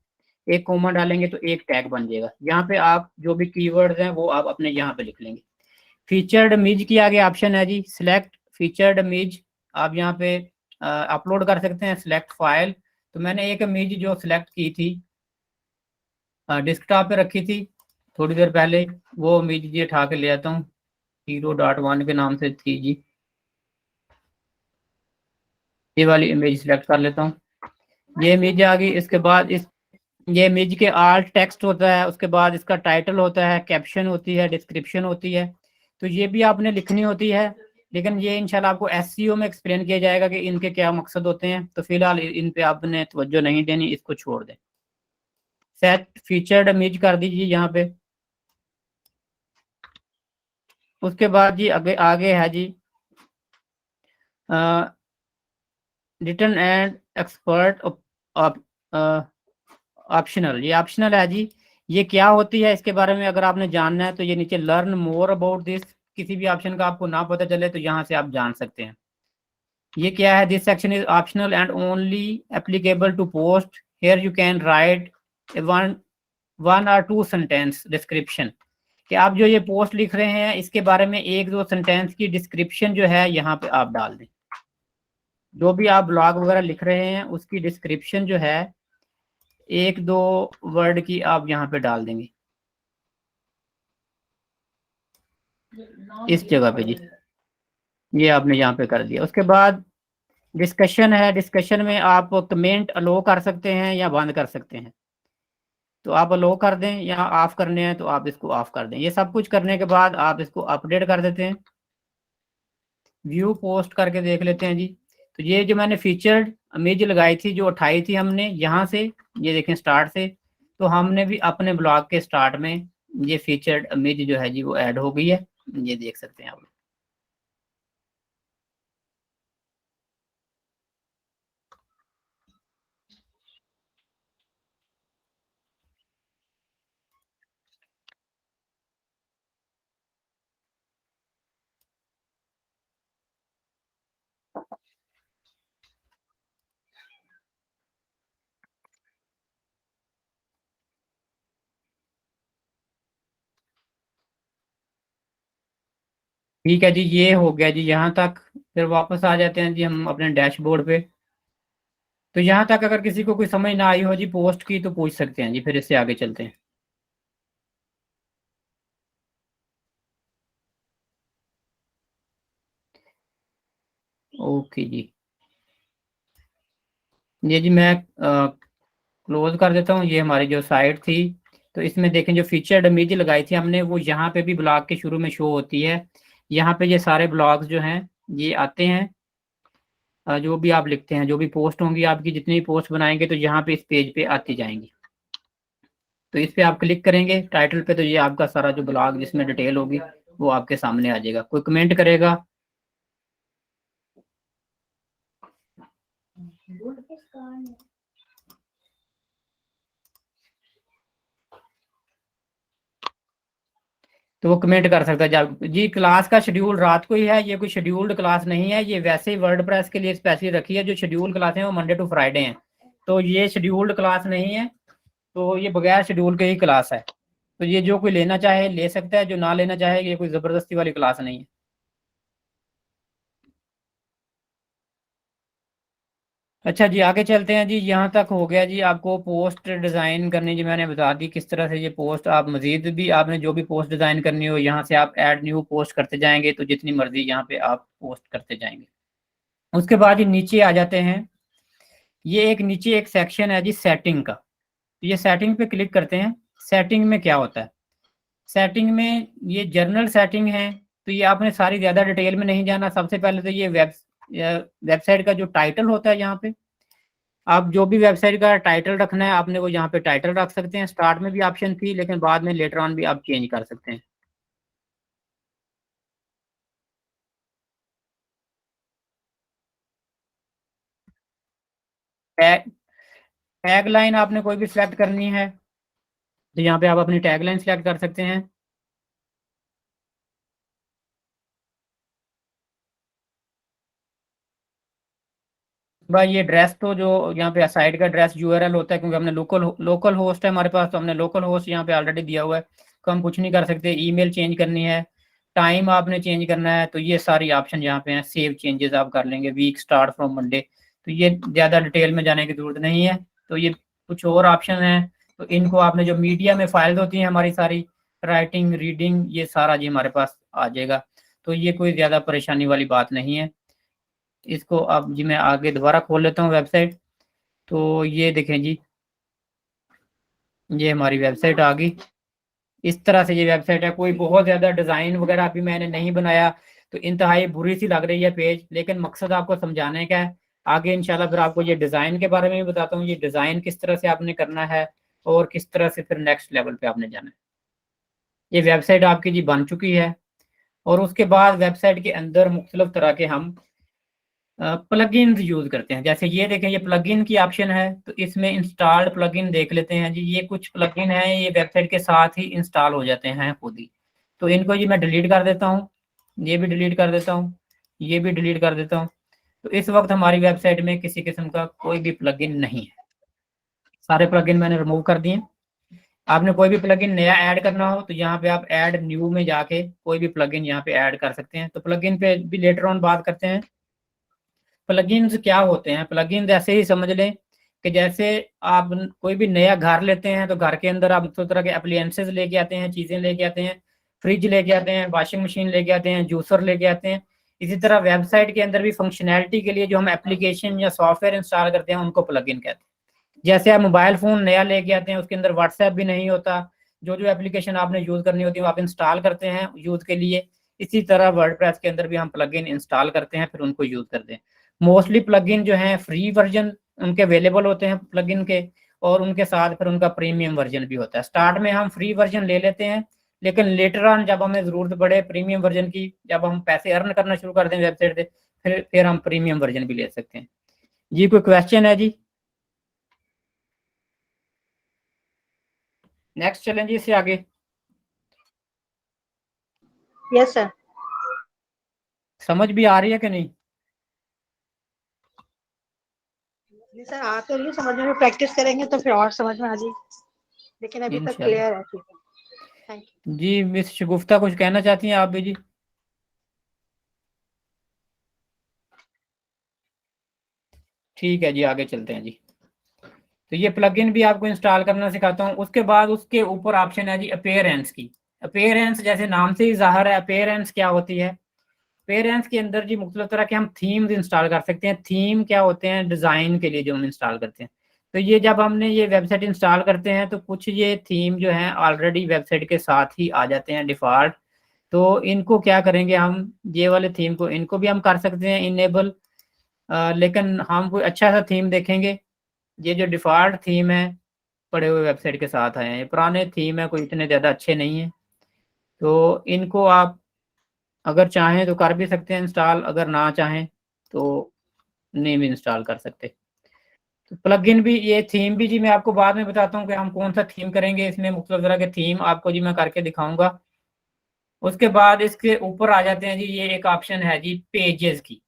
एक कोमा डालेंगे तो एक टैग बन जाएगा। यहाँ पे आप जो भी कीवर्ड्स हैं वो आप अपने यहाँ पे लिख लेंगे। फीचर्ड इमेज की आगे ऑप्शन है जी, सिलेक्ट फीचर्ड इमेज। आप यहाँ पे अपलोड कर सकते हैं, सिलेक्ट फाइल। तो मैंने एक इमेज जो सिलेक्ट की थी, डेस्कटॉप पे रखी थी थोड़ी देर पहले, वो इमेज जी उठा के ले आता हूँ। 0.1 के नाम से थी जी, ये वाली इमेज सिलेक्ट कर लेता हूँ। ये इमेज आ गई। इसके बाद इस ये इमेज के आर्ट टेक्स्ट होता है, उसके बाद इसका टाइटल होता है, कैप्शन होती है, डिस्क्रिप्शन होती है। तो ये भी आपने लिखनी होती है, लेकिन ये इंशाल्लाह आपको एसईओ में एक्सप्लेन किया जाएगा कि इनके क्या मकसद होते हैं। तो फिलहाल इन पे आपने तवज्जो नहीं देनी, इसको छोड़ दें। सेट फीचर्ड इमेज कर दीजिए यहाँ पे। उसके बाद जी आगे आगे है जी रिटर्न एंड एक्सपर्ट ऑप्शनल। ये ऑप्शनल है जी, ये क्या होती है इसके बारे में अगर आपने जानना है, तो ये नीचे लर्न मोर अबाउट दिस, किसी भी ऑप्शन का आपको ना पता चले तो यहाँ से आप जान सकते हैं। ये क्या है, this section is optional and only applicable to post, here you can write one one और टू सेंटेंस डिस्क्रिप्शन, कि आप जो ये पोस्ट लिख रहे हैं इसके बारे में एक दो सेंटेंस की डिस्क्रिप्शन जो है यहाँ पे आप डाल दें। जो भी आप ब्लॉग वगैरह लिख रहे हैं उसकी डिस्क्रिप्शन जो है 1-2 वर्ड की आप यहाँ पे डाल देंगे, इस जगह पे जी। ये आपने यहाँ पे कर दिया। उसके बाद डिस्कशन है, डिस्कशन में आप कमेंट अलो कर सकते हैं या बंद कर सकते हैं। तो आप अलो कर दें, या ऑफ करने हैं तो आप इसको ऑफ कर दें। ये सब कुछ करने के बाद आप इसको अपडेट कर देते हैं। व्यू पोस्ट करके देख लेते हैं जी। तो ये जो मैंने फीचर्ड इमेज लगाई थी, जो उठाई थी हमने यहाँ से, ये देखें स्टार्ट से, तो हमने भी अपने ब्लॉग के स्टार्ट में ये फीचर्ड इमेज जो है जी वो ऐड हो गई है। ये देख सकते हैं आप। ठीक है जी, ये हो गया जी यहाँ तक। फिर वापस आ जाते हैं जी हम अपने डैशबोर्ड पे। तो यहाँ तक अगर किसी को कोई समझ ना आई हो जी पोस्ट की, तो पूछ सकते हैं जी, फिर इससे आगे चलते हैं। ओके जी। ये जी मैं क्लोज कर देता हूँ। ये हमारी जो साइट थी, तो इसमें देखें जो फीचर्ड इमेज लगाई थी हमने, वो यहाँ पे भी ब्लॉग के शुरू में शो होती है। यहाँ पे ये सारे ब्लॉग्स जो हैं ये आते हैं। जो भी आप लिखते हैं, जो भी पोस्ट होंगी आपकी, जितनी भी पोस्ट बनाएंगे, तो यहाँ पे इस पेज पे आती जाएंगी। तो इस पे आप क्लिक करेंगे टाइटल पे, तो ये आपका सारा जो ब्लॉग जिसमें डिटेल होगी वो आपके सामने आ जाएगा। कोई कमेंट करेगा? तो वो कमेंट कर सकता है जब जी। क्लास का शेड्यूल रात को ही है, ये कोई शेड्यूल्ड क्लास नहीं है। ये वैसे ही वर्डप्रेस के लिए स्पेशली रखी है। जो शेड्यूल क्लास है वो मंडे टू फ्राइडे हैं, तो ये शेड्यूल्ड क्लास नहीं है। तो ये बगैर शेड्यूल के ही क्लास है। तो ये जो कोई लेना चाहे ले सकता है, जो ना लेना चाहे, ये कोई जबरदस्ती वाली क्लास नहीं है। अच्छा जी, आगे चलते हैं जी। यहाँ तक हो गया जी। आपको पोस्ट डिज़ाइन करनी जी मैंने बता दी किस तरह से। ये पोस्ट आप मजीद भी आपने जो भी पोस्ट डिज़ाइन करनी हो, यहाँ से आप ऐड न्यू पोस्ट करते जाएंगे, तो जितनी मर्जी यहाँ पे आप पोस्ट करते जाएंगे। उसके बाद ये नीचे आ जाते हैं। ये एक नीचे एक सेक्शन है जी सेटिंग का। तो ये सेटिंग पे क्लिक करते हैं। सेटिंग में क्या होता है? सेटिंग में ये जर्नल सेटिंग है। तो ये आपने सारी ज़्यादा डिटेल में नहीं जाना। सबसे पहले तो ये वेबसाइट का जो टाइटल होता है, यहाँ पे आप जो भी वेबसाइट का टाइटल रखना है आपने, वो यहाँ पे टाइटल रख सकते हैं। स्टार्ट में भी ऑप्शन थी, लेकिन बाद में लेटर ऑन भी आप चेंज कर सकते हैं। टैग टैग लाइन आपने कोई भी सिलेक्ट करनी है, तो यहाँ पे आप अपनी टैग लाइन सिलेक्ट कर सकते हैं। भाई ये एड्रेस तो जो यहाँ पे साइट का एड्रेस यूआरएल होता है, क्योंकि हमने लोकल लोकल होस्ट है हमारे पास, तो हमने लोकल होस्ट यहाँ पे ऑलरेडी दिया हुआ है। तो हम कुछ नहीं कर सकते। ईमेल चेंज करनी है, टाइम आपने चेंज करना है, तो ये सारी ऑप्शन यहाँ पे हैं। सेव चेंजेस आप कर लेंगे, वीक स्टार्ट फ्रॉम मंडे। तो ये ज़्यादा डिटेल में जाने की जरूरत नहीं है। तो ये कुछ और ऑप्शन हैं, तो इनको आपने, जो मीडिया में फाइल्स होती हैं हमारी सारी, राइटिंग रीडिंग, ये सारा जी हमारे पास आ जाएगा। तो ये कोई ज़्यादा परेशानी वाली बात नहीं है। इसको अब जी मैं आगे दोबारा खोल लेता हूँ वेबसाइट। तो ये देखें जी, ये हमारी वेबसाइट आ गई। इस तरह से ये वेबसाइट है। कोई बहुत ज़्यादा डिज़ाइन वगैरह अभी मैंने नहीं बनाया, तो इंतहाई बुरी सी लग रही है पेज, लेकिन मकसद आपको समझाने का है। आगे इंशाल्लाह फिर आपको ये डिज़ाइन के बारे में भी बताता हूँ, ये डिज़ाइन किस तरह से आपने करना है और किस तरह से फिर नेक्स्ट लेवल पे आपने जाना है। ये वेबसाइट आपकी जी बन चुकी है। और उसके बाद वेबसाइट के अंदर मुख्तलिफ तरह के हम प्लगइन्स यूज करते हैं। जैसे ये देखें, ये प्लगइन की ऑप्शन है, तो इसमें इंस्टॉल्ड प्लगइन देख लेते हैं जी। ये कुछ प्लगइन है, ये वेबसाइट के साथ ही इंस्टॉल हो जाते हैं खुद ही। तो इनको जी मैं डिलीट कर देता हूँ, ये भी डिलीट कर देता हूँ, ये भी डिलीट कर देता हूँ। तो इस वक्त हमारी वेबसाइट में किसी किस्म का कोई भी प्लगइन नहीं है। सारे प्लगइन मैंने रिमूव कर दिए। आपने कोई भी प्लगइन नया ऐड करना हो, तो यहाँ पे आप ऐड न्यू में जाके कोई भी प्लगइन यहाँ पे ऐड कर सकते हैं। तो प्लगइन पे भी लेटर ऑन बात करते हैं। प्लगइन्स क्या होते हैं? प्लगइन्स ऐसे ही समझ लें कि जैसे आप कोई भी नया घर लेते हैं तो घर के अंदर आप तो तरह के अप्लायंसेस लेके आते हैं, चीजें लेके आते हैं, फ्रिज लेके आते हैं, वॉशिंग मशीन लेके आते हैं, जूसर लेके आते हैं। इसी तरह वेबसाइट के अंदर भी फंक्शनैलिटी के लिए जो हम एप्लीकेशन या सॉफ्टवेयर इंस्टॉल करते हैं उनको प्लगइन कहते हैं। जैसे आप मोबाइल फोन नया लेके आते हैं, उसके अंदर व्हाट्सएप भी नहीं होता, जो जो एप्लीकेशन आपने यूज करनी होती है वो आप इंस्टॉल करते हैं यूज के लिए। इसी तरह वर्डप्रेस के अंदर भी हम प्लगइन इंस्टॉल करते हैं, फिर उनको यूज करते हैं। मोस्टली प्लगइन जो हैं फ्री वर्जन उनके अवेलेबल होते हैं प्लगइन के, और उनके साथ फिर उनका प्रीमियम वर्जन भी होता है। स्टार्ट में हम फ्री वर्जन ले लेते हैं, लेकिन लेटर ऑन जब हमें जरूरत पड़े प्रीमियम वर्जन की, जब हम पैसे अर्न करना शुरू कर दें वेबसाइट से, फिर हम प्रीमियम वर्जन भी ले सकते हैं। जी कोई क्वेश्चन है जी? नेक्स्ट चलें जी इससे आगे। Yes sir. समझ भी आ रही है कि नहीं? जी सर, आ तो रही समझ में, प्रैक्टिस करेंगे तो फिर और समझ में आ जाएगी, लेकिन अभी तक इंशाल्लाह। क्लियर है। ठीक है, थैंक यू। जी मिस शगुफ्ता कुछ कहना चाहती हैं आप भी जी? ठीक है जी, आगे चलते हैं जी। तो ये प्लगइन भी आपको इंस्टॉल करना सिखाता हूँ। उसके बाद उसके ऊपर ऑप्शन है जी अपीयरेंस की। अपीयरेंस जैसे नाम से ही जाहिर है, अपीयरेंस क्या होती है? अपीयरेंस के अंदर जी मुख्तलिफ तरह के हम थीम्स इंस्टॉल कर सकते हैं। थीम क्या होते हैं? डिज़ाइन के लिए जो हम इंस्टॉल करते हैं। तो ये जब हमने ये वेबसाइट इंस्टॉल करते हैं तो कुछ ये थीम जो है ऑलरेडी वेबसाइट के साथ ही आ जाते हैं डिफ़ॉल्ट। तो इनको क्या करेंगे हम, ये वाले थीम को इनको भी हम कर सकते हैं इनेबल, लेकिन हम कोई अच्छा सा थीम देखेंगे। ये जो डिफ़ॉल्ट थीम है पड़े हुए वेबसाइट के साथ आए हैं, ये पुराने थीम है, कोई इतने ज़्यादा अच्छे नहीं हैं। तो इनको आप अगर चाहें तो कर भी सकते हैं इंस्टॉल, अगर ना चाहें तो नहीं भी इंस्टॉल कर सकते। तो प्लगइन भी, ये थीम भी जी मैं आपको बाद में बताता हूँ कि हम कौन सा थीम करेंगे। इसमें मुख्तलिफ तरह के थीम आपको जी मैं करके दिखाऊंगा। उसके बाद इसके ऊपर आ जाते हैं जी, ये एक ऑप्शन है जी पेजेस की।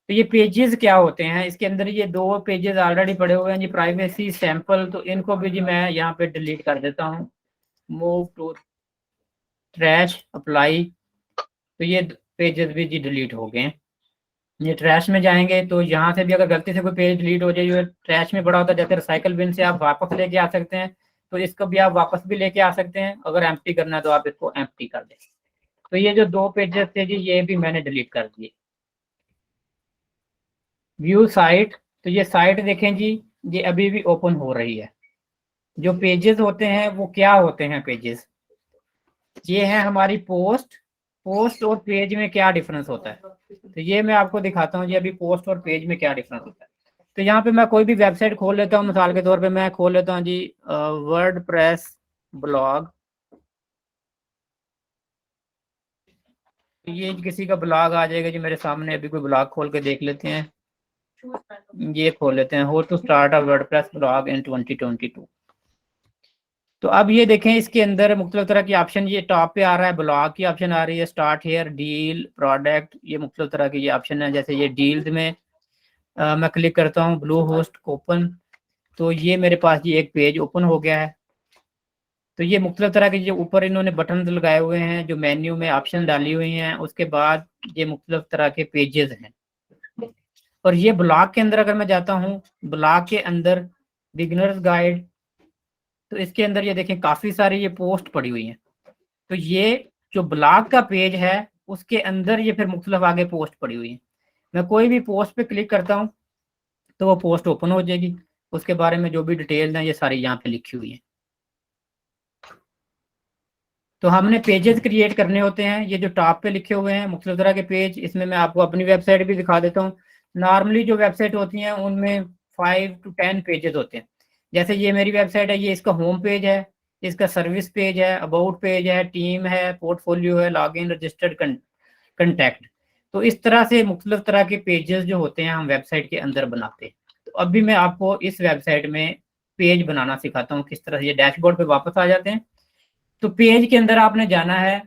तो ये पेजेस क्या होते हैं? इसके अंदर ये दो पेजेस ऑलरेडी पड़े हुए हैं जी, प्राइवेसी सैंपल। तो इनको भी जी मैं यहाँ पे डिलीट कर देता हूँ। Move to trash apply. तो ये पेजेस भी जी डिलीट हो गए हैं। ये ट्रैश में जाएंगे तो यहाँ से भी अगर गलती से कोई पेज डिलीट हो जाए जो ट्रैश में पड़ा होता है, जैसे रिसाइकल बिन से आप वापस लेके आ सकते हैं, तो इसको भी आप वापस भी लेके आ सकते हैं। अगर एम्प्टी करना है तो आप इसको एम्प्टी कर दें। तो ये जो दो पेजेस थे जी ये भी मैंने डिलीट कर दिए। व्यू साइट, तो ये साइट देखें जी, ये अभी भी ओपन हो रही है। जो पेजेस होते हैं वो क्या होते हैं? पेजेस ये है हमारी पोस्ट। पोस्ट और पेज में क्या डिफरेंस होता है? तो ये मैं आपको दिखाता हूँ जी अभी पोस्ट और पेज में क्या डिफरेंस होता है। तो यहाँ पे मैं कोई भी वेबसाइट खोल लेता हूँ, मिसाल के तौर पे मैं खोल लेता हूँ जी वर्डप्रेस ब्लॉग। ये किसी का ब्लॉग आ जाएगा जी मेरे सामने। अभी कोई ब्लॉग खोल के देख लेते हैं। ये खोल लेते हैं, how to start a WordPress blog in 2022। तो अब ये देखें इसके अंदर मुख्तलिफ तरह की ऑप्शन, ये टॉप पे आ रहा है ब्लॉग की ऑप्शन आ रही है, स्टार्ट हेयर, डील, प्रोडक्ट, ये मुख्तलिफ तरह के ये ऑप्शन है। जैसे ये डील्स में मैं क्लिक करता हूँ ब्लू होस्ट ओपन, तो ये मेरे पास ये एक पेज ओपन हो गया है। तो ये मुख्तलिफ तरह के जो ऊपर इन्होंने बटन लगाए हुए हैं, जो मेन्यू में ऑप्शन डाली हुई हैं, उसके बाद ये मुख्तलिफ तरह के पेजेस हैं। और ये ब्लॉग के अंदर अगर मैं जाता हूँ, ब्लॉग के अंदर बिगनर्स गाइड, तो इसके अंदर ये देखें काफ़ी सारी ये पोस्ट पड़ी हुई हैं। तो ये जो ब्लॉग का पेज है उसके अंदर ये फिर मुख्तलिफ आगे पोस्ट पड़ी हुई है। मैं कोई भी पोस्ट पे क्लिक करता हूँ तो वो पोस्ट ओपन हो जाएगी। उसके बारे में जो भी डिटेल्स हैं ये सारी यहाँ पे लिखी हुई हैं। तो हमने पेजेस क्रिएट करने होते हैं। ये जो टॉप पे लिखे हुए हैं मुख्तलिफ तरह के पेज, इसमें मैं आपको अपनी वेबसाइट भी दिखा देता हूँ। नॉर्मली जो वेबसाइट होती हैं उनमें 5 to 10 पेजेस होते हैं। जैसे ये मेरी वेबसाइट है, ये इसका होम पेज है, इसका सर्विस पेज है, अबाउट पेज है, टीम है, पोर्टफोलियो है, लॉग इन, रजिस्टर्ड कंटैक्ट। तो इस तरह से मुख्तलिफ तरह के पेजेस जो होते हैं हम वेबसाइट के अंदर बनाते हैं। तो अभी मैं आपको इस वेबसाइट में पेज बनाना सिखाता हूँ किस तरह से। ये डैशबोर्ड पे वापस आ जाते हैं। तो पेज के अंदर आपने जाना है,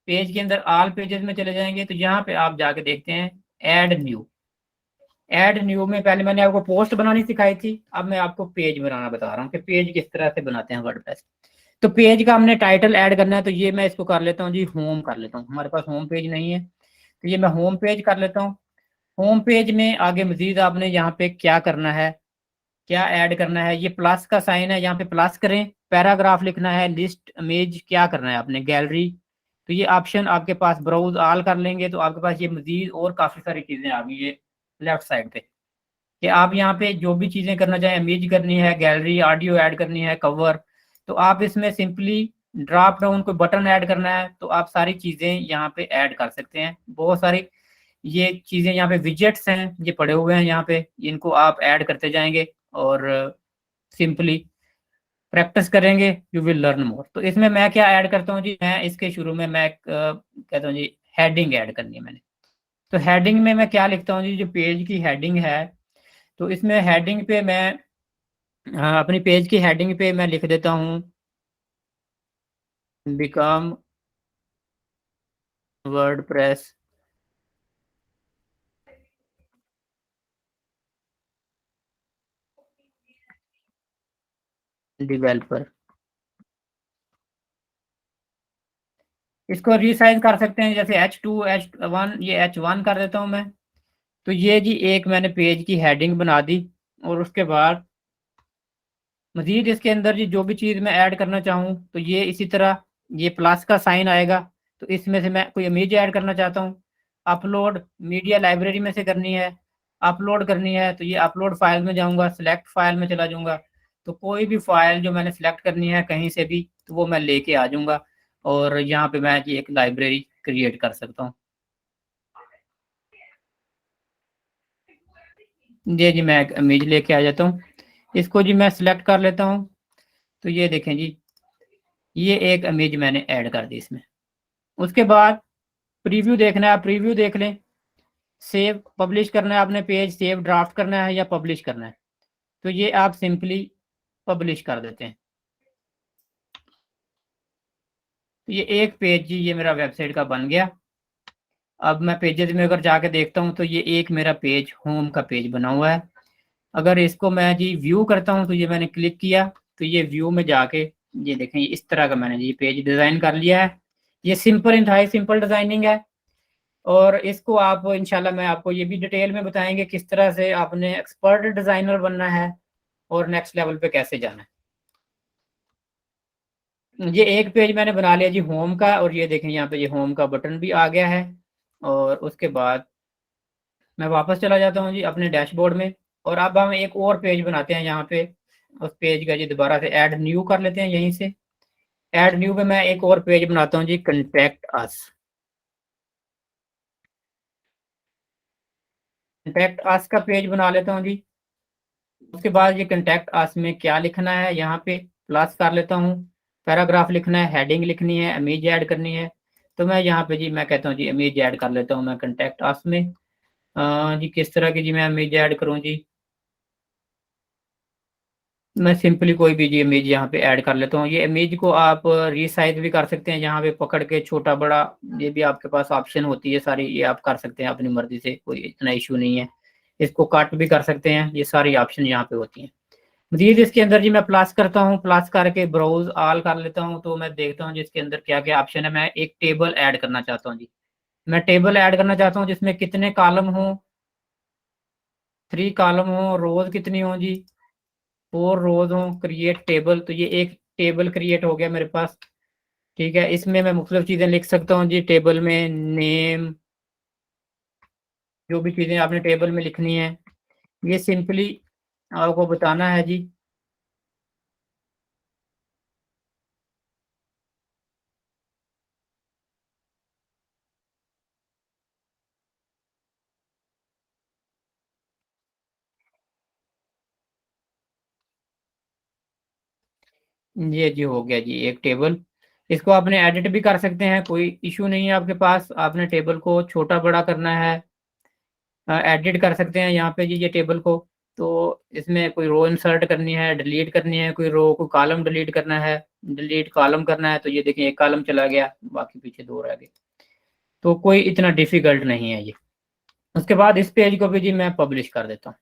पेज के अंदर ऑल पेजेस में चले जाएंगे, तो यहाँ पे आप जाके देखते हैं ऐड न्यू। ऐड न्यू में पहले मैंने आपको पोस्ट बनानी सिखाई थी, अब मैं आपको पेज बनाना बता रहा हूँ कि पेज किस तरह से बनाते हैं वर्डप्रेस। तो पेज का हमने टाइटल ऐड करना है, तो ये मैं इसको कर लेता हूँ जी होम कर लेता हूँ। हमारे पास होम पेज नहीं है तो ये मैं होम पेज कर लेता हूँ। होम पेज में आगे मजीद आपने यहाँ पे क्या करना है, क्या ऐड करना है, ये प्लस का साइन है, यहाँ पे प्लस करें, पैराग्राफ लिखना है, लिस्ट इमेज क्या करना है आपने, गैलरी। तो ये ऑप्शन आपके पास ब्राउज ऑल कर लेंगे तो आपके पास ये मजीद और काफ़ी सारी चीज़ें आ गई ये लेफ्ट साइड पे, कि आप यहाँ पे जो भी चीज़ें करना चाहें, इमेज करनी है, गैलरी, ऑडियो ऐड करनी है, कवर, तो आप इसमें सिंपली ड्रॉप डाउन कोई बटन ऐड करना है तो आप सारी चीज़ें यहाँ पे ऐड कर सकते हैं। बहुत सारी ये चीज़ें यहाँ पे विजेट्स हैं, ये पड़े हुए हैं यहाँ पे, इनको आप ऐड करते जाएंगे और सिंपली प्रैक्टिस करेंगे, यू विल लर्न मोर। तो इसमें मैं क्या ऐड करता हूँ जी, मैं इसके शुरू में मैं कहता हूँ जी हेडिंग ऐड करनी है मैंने। तो हेडिंग में मैं क्या लिखता हूँ जी, जो पेज की हेडिंग है, तो इसमें हेडिंग पे मैं अपनी पेज की हेडिंग पे मैं लिख देता हूँ बिकम वर्डप्रेस डेवलपर। इसको रीसाइज कर सकते हैं, जैसे H2 H1, ये H1 कर देता हूँ मैं। तो ये जी एक मैंने पेज की हेडिंग बना दी, और उसके बाद मजीद इसके अंदर जी जो भी चीज़ मैं ऐड करना चाहूँ तो ये इसी तरह ये प्लस का साइन आएगा, तो इसमें से मैं कोई इमेज ऐड करना चाहता हूँ, अपलोड मीडिया लाइब्रेरी में से करनी है, अपलोड करनी है, तो ये अपलोड फाइल में जाऊँगा, सिलेक्ट फाइल में चला जाऊँगा, तो कोई भी फाइल जो मैंने सेलेक्ट करनी है कहीं से भी तो वो मैं लेके आ जाऊँगा, और यहाँ पे मैं जी एक लाइब्रेरी क्रिएट कर सकता हूँ। जी मैं एक इमेज लेके आ जाता हूँ, इसको जी मैं सिलेक्ट कर लेता हूँ। तो ये देखें जी, ये एक इमेज मैंने ऐड कर दी इसमें। उसके बाद प्रीव्यू देखना है, आप प्रीव्यू देख लें। सेव पब्लिश करना है आपने पेज, सेव ड्राफ्ट करना है या पब्लिश करना है, तो ये आप सिंपली पब्लिश कर देते हैं। तो ये एक पेज जी ये मेरा वेबसाइट का बन गया। अब मैं पेजेस में अगर जाके देखता हूँ तो ये एक मेरा पेज होम का पेज बना हुआ है। अगर इसको मैं जी व्यू करता हूँ तो ये मैंने क्लिक किया तो ये व्यू में जाके ये देखें इस तरह का मैंने जी पेज डिज़ाइन कर लिया है। ये सिंपल इंतहाई सिंपल डिज़ाइनिंग है, और इसको आप इंशाल्लाह मैं आपको ये भी डिटेल में बताएंगे किस तरह से आपने एक्सपर्ट डिज़ाइनर बनना है और नेक्स्ट लेवल पे कैसे जाना है। ये एक पेज मैंने बना लिया जी होम का, और ये देखें यहाँ पे ये होम का बटन भी आ गया है। और उसके बाद मैं वापस चला जाता हूँ जी अपने डैशबोर्ड में, और अब हम एक और पेज बनाते हैं यहाँ पे। उस पेज का जी दोबारा से ऐड न्यू कर लेते हैं, यहीं से ऐड न्यू में मैं एक और पेज बनाता हूँ जी, कंटेक्ट अस। कंटेक्ट अस का पेज बना लेता हूँ जी। उसके बाद ये कंटेक्ट अस में क्या लिखना है, यहाँ पे प्लस कर लेता हूँ, पैराग्राफ लिखना है, हेडिंग लिखनी है, इमेज ऐड करनी है। तो मैं यहाँ पे जी मैं कहता हूँ जी इमेज ऐड कर लेता हूँ मैं कंटेक्ट अस में। जी किस तरह की जी मैं इमेज ऐड करूँ जी, मैं सिंपली कोई भी जी इमेज यहाँ पे ऐड कर लेता हूँ। ये इमेज को आप रीसाइज भी कर सकते हैं, यहाँ पे पकड़ के छोटा बड़ा, ये भी आपके पास ऑप्शन होती है सारी, ये आप कर सकते हैं अपनी मर्जी से, कोई इतना इशू नहीं है। इसको कट भी कर सकते हैं, ये सारी ऑप्शन यहाँ पे होती हैं। मजीद इसके अंदर जी मैं प्लस करता हूँ, प्लस करके ब्राउज ऑल कर लेता हूँ, तो मैं देखता हूँ जिसके अंदर क्या क्या ऑप्शन है। मैं एक टेबल ऐड करना चाहता हूँ जी, मैं टेबल ऐड करना चाहता हूँ जिसमें कितने कॉलम हो, 3 कॉलम हो, रोज कितनी हो जी, 4 रोज हो, क्रिएट टेबल। तो ये एक टेबल क्रिएट हो गया मेरे पास। ठीक है, इसमें मैं मुख्तलिफ चीज़ें लिख सकता हूँ जी, टेबल में नेम, जो भी चीज़ें आपने टेबल में लिखनी है ये सिंपली आपको बताना है जी। ये जी हो गया जी एक टेबल। इसको आपने एडिट भी कर सकते हैं, कोई इशू नहीं है आपके पास। आपने टेबल को छोटा बड़ा करना है, एडिट कर सकते हैं यहाँ पे जी ये टेबल को। तो इसमें कोई रो इंसर्ट करनी है, डिलीट करनी है, कोई रो को कॉलम डिलीट करना है, डिलीट कॉलम करना है, तो ये देखिए एक कॉलम चला गया, बाकी पीछे 2 रह गए। तो कोई इतना डिफिकल्ट नहीं है ये। उसके बाद इस पेज को भी जी मैं पब्लिश कर देता हूँ।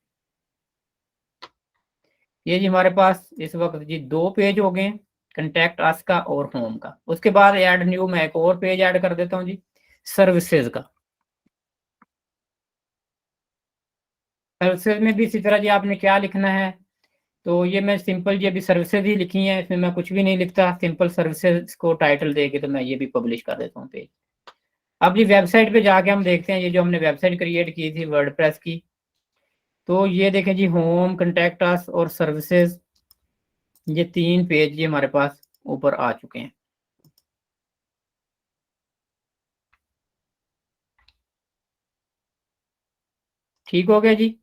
ये जी हमारे पास इस वक्त जी 2 पेज हो गए, कंटेक्ट अस का और होम का। उसके बाद ऐड न्यू मैं एक और पेज ऐड कर देता हूँ जी, सर्विसेज का। सर्विसेज में भी इसी तरह जी आपने क्या लिखना है, तो ये मैं सिंपल जी अभी सर्विसेज ही लिखी है, इसमें मैं कुछ भी नहीं लिखता, सिंपल सर्विसेज को टाइटल दे के तो मैं ये भी पब्लिश कर देता हूँ पेज। अब जी वेबसाइट पे जाके हम देखते हैं, ये जो हमने वेबसाइट क्रिएट की थी वर्डप्रेस की, तो ये देखें जी होम, कंटेक्ट अस और सर्विसेज, ये 3 पेज ये हमारे पास ऊपर आ चुके हैं। ठीक हो गया जी।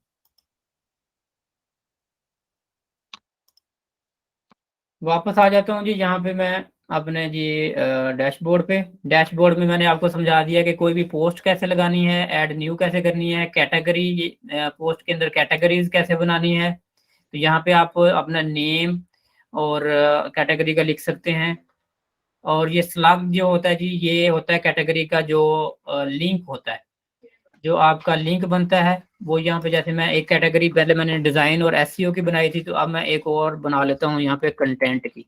वापस आ जाता हूँ जी यहाँ पे मैं अपने जी डैशबोर्ड पे। डैशबोर्ड में मैंने आपको समझा दिया कि कोई भी पोस्ट कैसे लगानी है, ऐड न्यू कैसे करनी है, कैटेगरी, पोस्ट के अंदर कैटेगरीज कैसे बनानी है। तो यहाँ पे आप अपना नेम और कैटेगरी का लिख सकते हैं। और ये स्लग जो होता है जी, ये होता है कैटेगरी का जो लिंक होता है, जो आपका लिंक बनता है वो यहाँ पे, जैसे मैं एक कैटेगरी पहले मैंने डिजाइन और एसईओ की बनाई थी, तो अब मैं एक और बना लेता हूँ यहाँ पे कंटेंट की।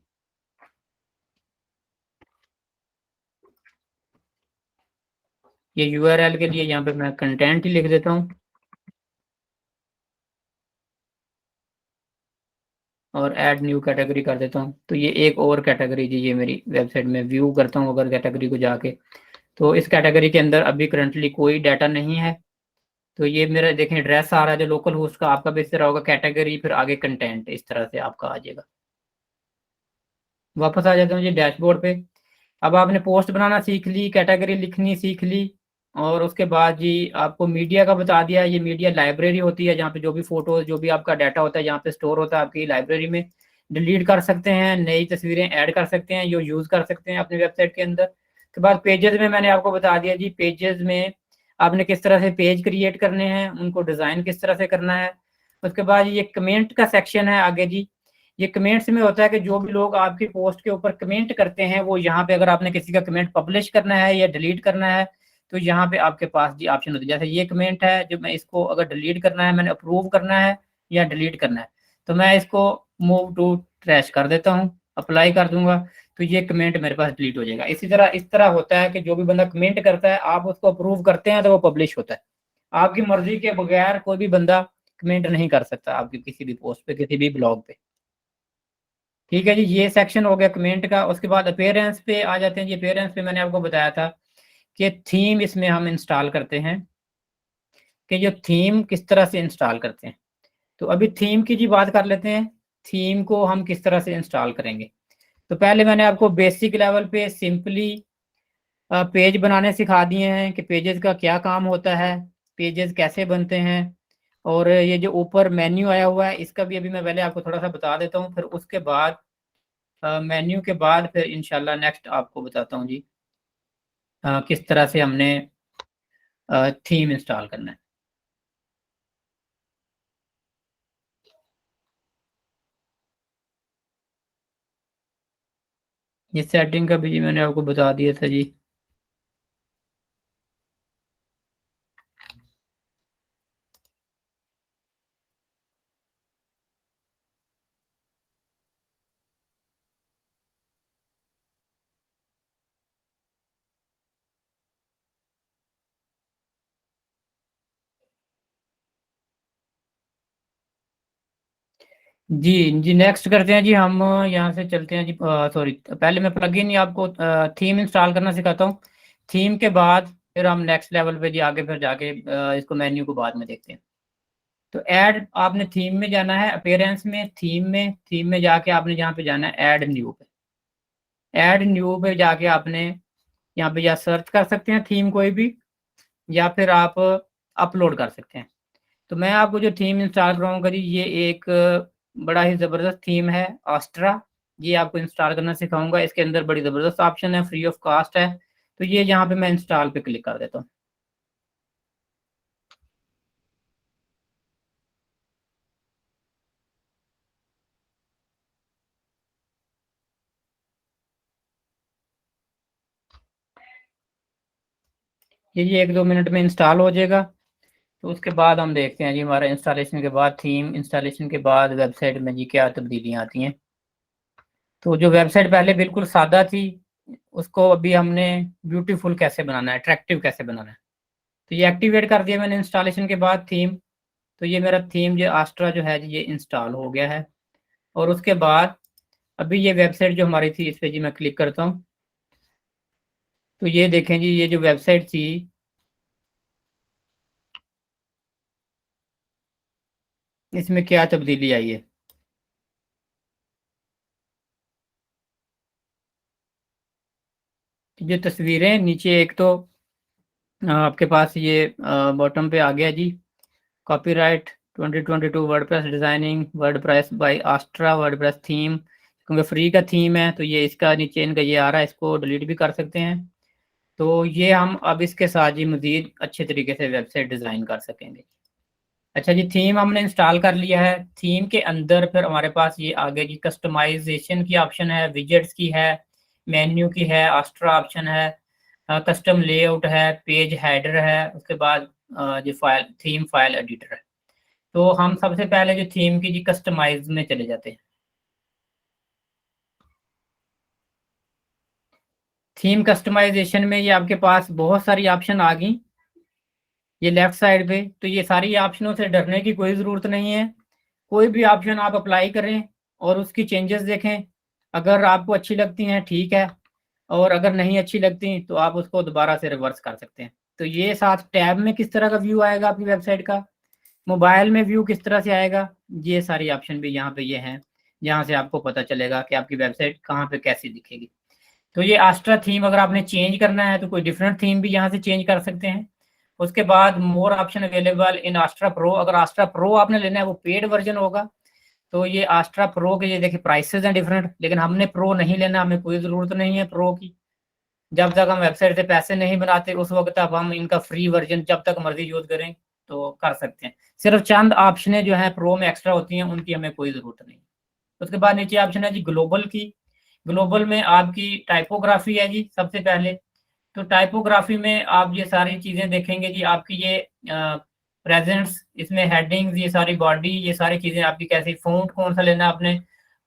ये यूआरएल के लिए यहाँ पे मैं कंटेंट ही लिख देता हूँ और ऐड न्यू कैटेगरी कर देता हूँ। तो ये एक और कैटेगरी जी, ये मेरी वेबसाइट में व्यू करता हूँ अगर कैटेगरी को जाके, तो इस कैटेगरी के अंदर अभी करंटली कोई डाटा नहीं है। तो ये मेरा देखें एड्रेस आ रहा है जो लोकल होस्ट का, आपका भी इस तरह होगा, कैटेगरी फिर आगे कंटेंट, इस तरह से आपका आ जाएगा। वापस आ जाता हूँ जी डैशबोर्ड पे। अब आपने पोस्ट बनाना सीख ली, कैटेगरी लिखनी सीख ली, और उसके बाद जी आपको मीडिया का बता दिया। ये मीडिया लाइब्रेरी होती है जहाँ पे जो भी फोटोज, जो भी आपका डाटा होता है यहाँ पे स्टोर होता है आपकी लाइब्रेरी में। डिलीट कर सकते हैं, नई तस्वीरें ऐड कर सकते हैं, जो यूज कर सकते हैं अपनी वेबसाइट के अंदर। उसके बाद पेजेस में मैंने आपको बता दिया जी, पेजेस में आपने किस तरह से पेज क्रिएट करने हैं, उनको डिजाइन किस तरह से करना है। उसके बाद ये कमेंट का सेक्शन है आगे जी। ये कमेंट्स में होता है कि जो भी लोग आपकी पोस्ट के ऊपर कमेंट करते हैं, वो यहाँ पे अगर आपने किसी का कमेंट पब्लिश करना है या डिलीट करना है, तो यहाँ पे आपके पास जी ऑप्शन होती है। जैसे ये कमेंट है, जो मैं इसको अगर डिलीट करना है, मैंने अप्रूव करना है या डिलीट करना है, तो मैं इसको मूव टू ट्रैश कर देता हूँ, अप्लाई कर दूंगा, तो ये कमेंट मेरे पास डिलीट हो जाएगा। इसी तरह इस तरह होता है कि जो भी बंदा कमेंट करता है, आप उसको अप्रूव करते हैं तो वो पब्लिश होता है। आपकी मर्जी के बगैर कोई भी बंदा कमेंट नहीं कर सकता आपकी किसी भी पोस्ट पे, किसी भी ब्लॉग पे। ठीक है जी, ये सेक्शन हो गया कमेंट का। उसके बाद अपीयरेंस पे आ जाते हैं जी। अपीयरेंस पे मैंने आपको बताया था कि थीम इसमें हम इंस्टॉल करते हैं, कि जो थीम किस तरह से इंस्टॉल करते हैं। तो अभी थीम की जी बात कर लेते हैं, थीम को हम किस तरह से इंस्टॉल करेंगे। तो पहले मैंने आपको बेसिक लेवल पे सिंपली पेज बनाने सिखा दिए हैं कि पेजेस का क्या काम होता है, पेजेस कैसे बनते हैं। और ये जो ऊपर मेन्यू आया हुआ है, इसका भी अभी मैं पहले आपको थोड़ा सा बता देता हूँ, फिर उसके बाद मेन्यू के बाद फिर इंशाल्लाह नेक्स्ट आपको बताता हूँ जी किस तरह से हमने थीम इंस्टॉल करना है। ये सेटिंग का भी जी मैंने आपको बता दिया था जी। जी जी नेक्स्ट करते हैं जी, हम यहाँ से चलते हैं जी। सॉरी, पहले मैं प्लगइन या आपको थीम इंस्टॉल करना सिखाता हूँ। थीम के बाद फिर हम नेक्स्ट लेवल पे जी आगे फिर जाके इसको मेन्यू को बाद में देखते हैं। तो ऐड, आपने थीम में जाना है, अपीयरेंस में, थीम में जाके आपने यहाँ पे जाना है ऐड न्यू पे। ऐड न्यू पे जाके आपने यहाँ पे या सर्च कर सकते हैं थीम कोई भी, या फिर आप अपलोड कर सकते हैं। तो मैं आपको जो थीम इंस्टॉल कराऊंगा जी, ये एक बड़ा ही ज़बरदस्त थीम है, आस्ट्रा। ये आपको इंस्टॉल करना सिखाऊंगा। इसके अंदर बड़ी ज़बरदस्त ऑप्शन है, फ्री ऑफ कॉस्ट है। तो ये यहाँ पे मैं इंस्टॉल पे क्लिक कर देता हूँ। ये 1-2 मिनट में इंस्टॉल हो जाएगा। तो उसके बाद हम देखते हैं जी हमारा इंस्टॉलेशन के बाद, थीम इंस्टॉलेशन के बाद वेबसाइट में जी क्या तब्दीलियाँ आती हैं। तो जो वेबसाइट पहले बिल्कुल सादा थी, उसको अभी हमने ब्यूटीफुल कैसे बनाना है, अट्रैक्टिव कैसे बनाना है। तो ये एक्टिवेट कर दिया मैंने इंस्टॉलेशन के बाद थीम। तो ये मेरा थीम जो आस्ट्रा जो है जी ये इंस्टॉल हो गया है। और उसके बाद अभी ये वेबसाइट जो हमारी थी इस पर जी मैं क्लिक करता हूँ, तो ये देखें जी ये जो वेबसाइट थी इसमें क्या तब्दीली आई है। ये तस्वीरें नीचे एक तो आपके पास ये बॉटम पे आ गया जी, copyright 2022 WordPress designing WordPress by Astra WordPress theme, क्योंकि फ्री का थीम है तो ये इसका नीचे इनका ये आ रहा है, इसको डिलीट भी कर सकते हैं। तो ये हम अब इसके साथ ही मजीद अच्छे तरीके से वेबसाइट डिज़ाइन कर सकेंगे। अच्छा जी, थीम हमने इंस्टॉल कर लिया है। थीम के अंदर फिर हमारे पास ये आगे जी कस्टमाइजेशन की ऑप्शन है, विजेट्स की है, मेन्यू की है, आस्ट्रा ऑप्शन है, कस्टम लेआउट है, पेज हेडर है, उसके बाद जो फाइल थीम फाइल एडिटर है। तो हम सबसे पहले जो थीम की जी कस्टमाइज में चले जाते हैं। थीम कस्टमाइजेशन में ये आपके पास बहुत सारी ऑप्शन आ गई ये लेफ्ट साइड पे। तो ये सारी ऑप्शनों से डरने की कोई ज़रूरत नहीं है, कोई भी ऑप्शन आप अप्लाई करें और उसकी चेंजेस देखें। अगर आपको अच्छी लगती हैं ठीक है, और अगर नहीं अच्छी लगती तो आप उसको दोबारा से रिवर्स कर सकते हैं। तो ये साथ टैब में किस तरह का व्यू आएगा आपकी वेबसाइट का, मोबाइल में व्यू किस तरह से आएगा, ये सारी ऑप्शन भी यहाँ पे ये हैं, जहाँ से आपको पता चलेगा कि आपकी वेबसाइट कहाँ पे कैसी दिखेगी। तो ये आस्ट्रा थीम अगर आपने चेंज करना है तो कोई डिफरेंट थीम भी यहाँ से चेंज कर सकते हैं। उसके बाद more option available in Astra pro, अगर आस्ट्रा प्रो आपने लेना है वो पेड वर्जन होगा। तो ये आस्ट्रा प्रो के ये देखिए प्राइसेस हैं डिफरेंट, लेकिन हमने प्रो नहीं लेना, हमें कोई ज़रूरत नहीं है प्रो की। जब तक हम वेबसाइट से पैसे नहीं बनाते उस वक्त तक हम इनका फ्री वर्जन जब तक मर्जी यूज़ करें तो कर सकते हैं। सिर्फ चंद ऑप्शनें जो हैं प्रो में एक्स्ट्रा होती हैं, उनकी हमें कोई ज़रूरत नहीं। उसके बाद नीचे ऑप्शन है जी ग्लोबल की। ग्लोबल में आपकी टाइपोग्राफी है जी सबसे पहले। तो टाइपोग्राफी में आप ये सारी चीज़ें देखेंगे जी, आपकी ये प्रेजेंट्स, इसमें हेडिंग्स, ये सारी बॉडी, ये सारी चीज़ें आपकी कैसी, फ़ॉन्ट कौन सा लेना है आपने,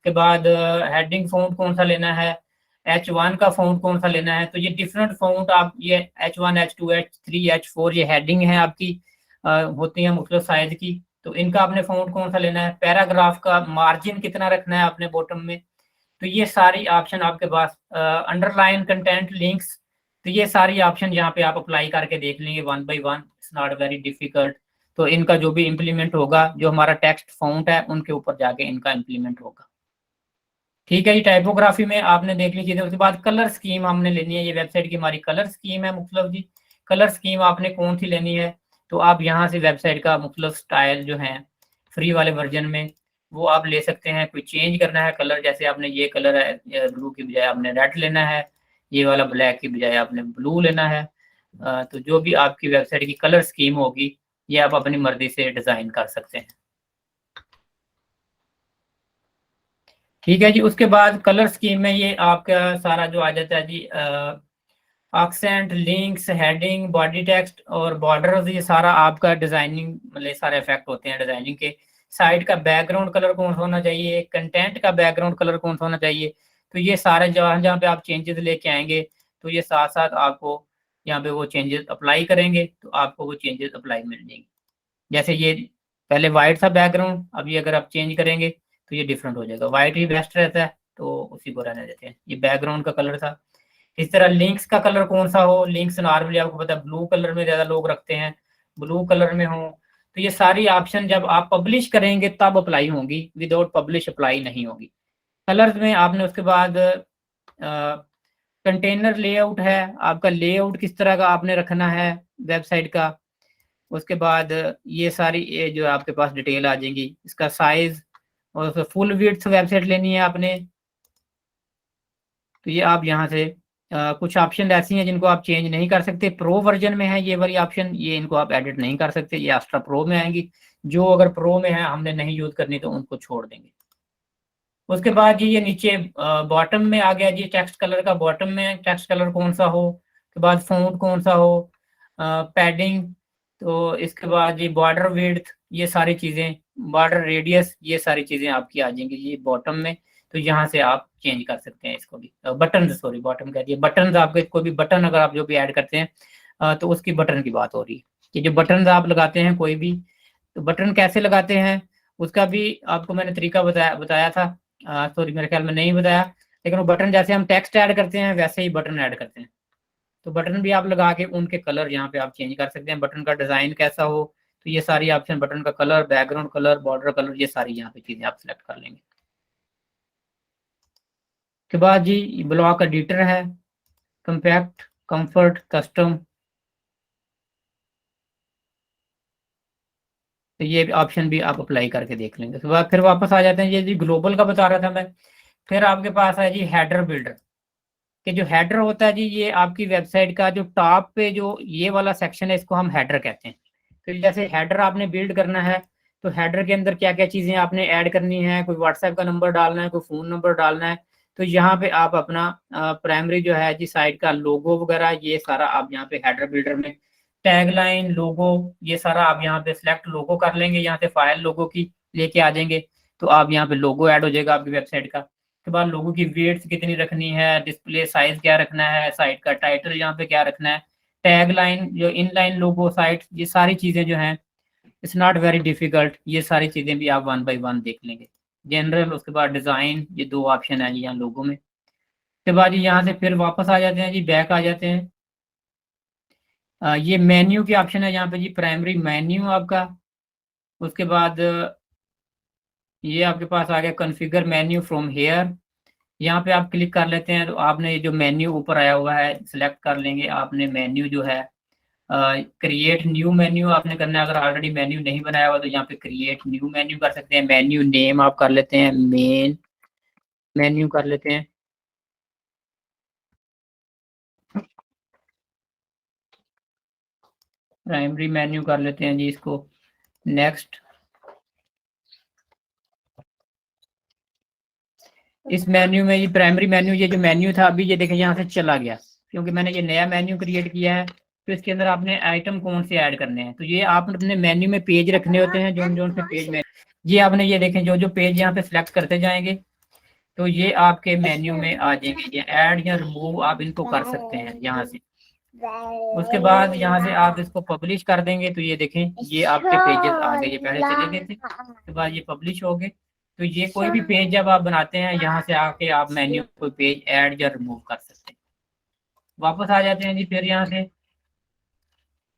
के बाद हेडिंग फ़ॉन्ट कौन सा लेना है, H1 का फ़ॉन्ट कौन सा लेना है। तो ये डिफरेंट फ़ॉन्ट आप ये H1 H2 H3 H4 ये हेडिंग है आपकी होती हैं मुख्तलिफ साइज़ की। तो इनका आपने फ़ॉन्ट कौन सा लेना है, पैराग्राफ का मार्जिन कितना रखना है आपने बॉटम में। तो ये सारी ऑप्शन आपके पास, अंडरलाइन कंटेंट लिंक्स, तो ये सारी ऑप्शन यहाँ पे आप अप्लाई करके देख लेंगे one by one, it's not very difficult. तो इनका जो भी इम्प्लीमेंट होगा, जो हमारा टेक्स्ट फॉन्ट है उनके ऊपर जाके इनका इम्प्लीमेंट होगा। ठीक है जी, टाइपोग्राफी में आपने देख ली चीजें। उसके बाद कलर स्कीम हमने लेनी है, ये वेबसाइट की हमारी कलर स्कीम है मुख्तलिफ जी। कलर स्कीम आपने कौन सी लेनी है, तो आप यहाँ से वेबसाइट का मुख्तलिफ स्टाइल जो है फ्री वाले वर्जन में वो आप ले सकते हैं। कोई चेंज करना है कलर, जैसे आपने ये कलर है ब्लू की बजाय आपने रेड लेना है, ये वाला ब्लैक की बजाय आपने ब्लू लेना है। तो जो भी आपकी वेबसाइट की कलर स्कीम होगी ये आप अपनी मर्जी से डिज़ाइन कर सकते हैं। ठीक है जी, उसके बाद कलर स्कीम में ये आपका सारा जो आ जाता है जी, accent, links, heading, body text और बॉर्डर्स, ये सारा आपका डिजाइनिंग मतलब सारे इफेक्ट होते हैं डिजाइनिंग के। साइट का बैकग्राउंड कलर कौन सा होना चाहिए, कंटेंट का बैकग्राउंड कलर कौन सा होना चाहिए। तो ये सारे जहाँ जहाँ पे आप चेंजेस लेके आएंगे तो ये साथ साथ आपको यहाँ पे वो चेंजेस अप्लाई करेंगे तो आपको वो चेंजेस अप्लाई मिल जाएंगे। जैसे ये पहले वाइट था बैकग्राउंड, अभी अगर आप चेंज करेंगे तो ये डिफरेंट हो जाएगा, वाइट ही बेस्ट रहता है तो उसी को रहने देते हैं। ये बैकग्राउंड का कलर था। इस तरह लिंक्स का कलर कौन सा हो, लिंक्स नॉर्मली आपको पता है ब्लू कलर में ज्यादा लोग रखते हैं, ब्लू कलर में हो। तो ये सारी ऑप्शन जब आप पब्लिश करेंगे तब अप्लाई होंगी, विदाउट पब्लिश अप्लाई नहीं होगी। कलर्स में आपने उसके बाद कंटेनर लेआउट है, आपका लेआउट किस तरह का आपने रखना है वेबसाइट का। उसके बाद ये सारी ये जो आपके पास डिटेल आ जाएंगी, इसका साइज और फुल विड्थ वेबसाइट लेनी है आपने। तो ये आप यहाँ से कुछ ऑप्शन ऐसी हैं जिनको आप चेंज नहीं कर सकते, प्रो वर्जन में है ये वाली ऑप्शन, ये इनको आप एडिट नहीं कर सकते, ये आस्ट्रा प्रो में आएंगी। जो अगर प्रो में है हमने नहीं यूज करनी तो उनको छोड़ देंगे। उसके बाद ये नीचे बॉटम में आ गया जी, टेक्स्ट कलर का बॉटम में टेक्स्ट कलर कौन सा हो, के बाद फॉन्ट कौन सा हो, पैडिंग, तो इसके बाद ये बॉर्डर विड्थ, ये सारी चीज़ें, बॉर्डर रेडियस, ये सारी चीज़ें आपकी आ जाएंगी ये बॉटम में। तो यहाँ से आप चेंज कर सकते हैं इसको भी, बटन सॉरी बॉटम कह दिए, बटन आपके कोई भी बटन अगर आप जो भी ऐड करते हैं तो उसकी बटन की बात हो रही है कि जो बटन आप लगाते हैं कोई भी, तो बटन कैसे लगाते हैं उसका भी आपको मैंने तरीका बताया था, सॉरी मेरे ख्याल में नहीं बताया, लेकिन वो बटन जैसे हम टेक्स्ट ऐड करते हैं वैसे ही बटन ऐड करते हैं। तो बटन भी आप लगा के उनके कलर यहाँ पे आप चेंज कर सकते हैं, बटन का डिजाइन कैसा हो, तो ये सारी ऑप्शन, बटन का colour, background colour, border colour, ये सारी यहाँ पे चीजें आप सिलेक्ट कर लेंगे। के बाद जी ब्लॉक एडिटर है, कंपैक्ट, कंफर्ट, कस्टम, तो ये ऑप्शन भी आप अप्लाई करके देख लेंगे। उसके बाद फिर वापस आ जाते हैं, ये जी ग्लोबल का बता रहा था मैं। फिर आपके पास है जी हेडर बिल्डर, कि जो हेडर होता है जी ये आपकी वेबसाइट का जो टॉप पे जो ये वाला सेक्शन है इसको हम हेडर कहते हैं। तो जैसे हेडर आपने बिल्ड करना है तो हेडर के अंदर क्या क्या चीजें आपने ऐड करनी है, कोई व्हाट्सएप का नंबर डालना है, कोई फोन नंबर डालना है, तो यहाँ पे आप अपना प्राइमरी जो है जी साइट का लोगो वगैरह ये सारा आप यहाँ पे हेडर बिल्डर में, टैगलाइन, लोगो, ये सारा आप यहाँ पे सिलेक्ट लोगो कर लेंगे, यहाँ से फाइल लोगो की लेके आ जाएंगे, तो आप यहाँ पे लोगो ऐड हो जाएगा आपकी वेबसाइट का। के बाद लोगों की वेट्स कितनी रखनी है, डिस्प्ले साइज क्या रखना है, साइट का टाइटल यहाँ पे क्या रखना है, टैग लाइन, जो इनलाइन लोगो साइट, ये सारी चीजें जो हैं इट्स नॉट वेरी डिफिकल्ट, ये सारी चीजें भी आप वन बाय वन देख लेंगे। जनरल, उसके बाद डिजाइन, ये दो ऑप्शन है जी यहाँ लोगो में। उसके बाद जी यहाँ से फिर वापस आ जाते हैं जी, बैक आ जाते हैं। ये मेन्यू के ऑप्शन है यहाँ पे जी, प्राइमरी मेन्यू आपका। उसके बाद ये आपके पास आ गया कॉन्फ़िगर मेन्यू फ्रॉम हेयर, यहाँ पे आप क्लिक कर लेते हैं तो आपने ये जो मेन्यू ऊपर आया हुआ है सिलेक्ट कर लेंगे आपने, मेन्यू जो है क्रिएट न्यू मेन्यू आपने करना है। अगर ऑलरेडी मेन्यू नहीं बनाया हुआ तो यहाँ पे क्रिएट न्यू मेन्यू कर सकते हैं, मेन्यू नेम आप कर लेते हैं मेन मेन्यू कर लेते हैं। प्राइमरी मेन्यू कर लेते हैं जी इसको, नेक्स्ट। इस मेन्यू में ये प्राइमरी मेन्यू, ये जो मेन्यू था अभी ये देखें यहाँ से चला गया, क्योंकि मैंने ये नया मेन्यू क्रिएट किया है। तो इसके अंदर आपने आइटम कौन से ऐड करने हैं, तो ये आपने अपने मेन्यू में पेज रखने होते हैं, जो से पेज में ये आपने ये देखें जो जो पेज यहाँ पे सिलेक्ट करते जाएंगे तो ये आपके मेन्यू में आ जाएंगे। ये ऐड या रिमूव आप इनको कर सकते हैं यहाँ से। उसके बाद यहाँ से आप इसको पब्लिश कर देंगे तो ये देखें ये आपके पेजेस आ गए, ये पहले चले गए थे, उसके बाद ये पब्लिश हो गए। तो ये कोई भी पेज जब आप बनाते हैं यहाँ से आके आप मेन्यू कोई पेज ऐड या रिमूव कर सकते हैं। वापस आ जाते हैं जी, फिर यहाँ से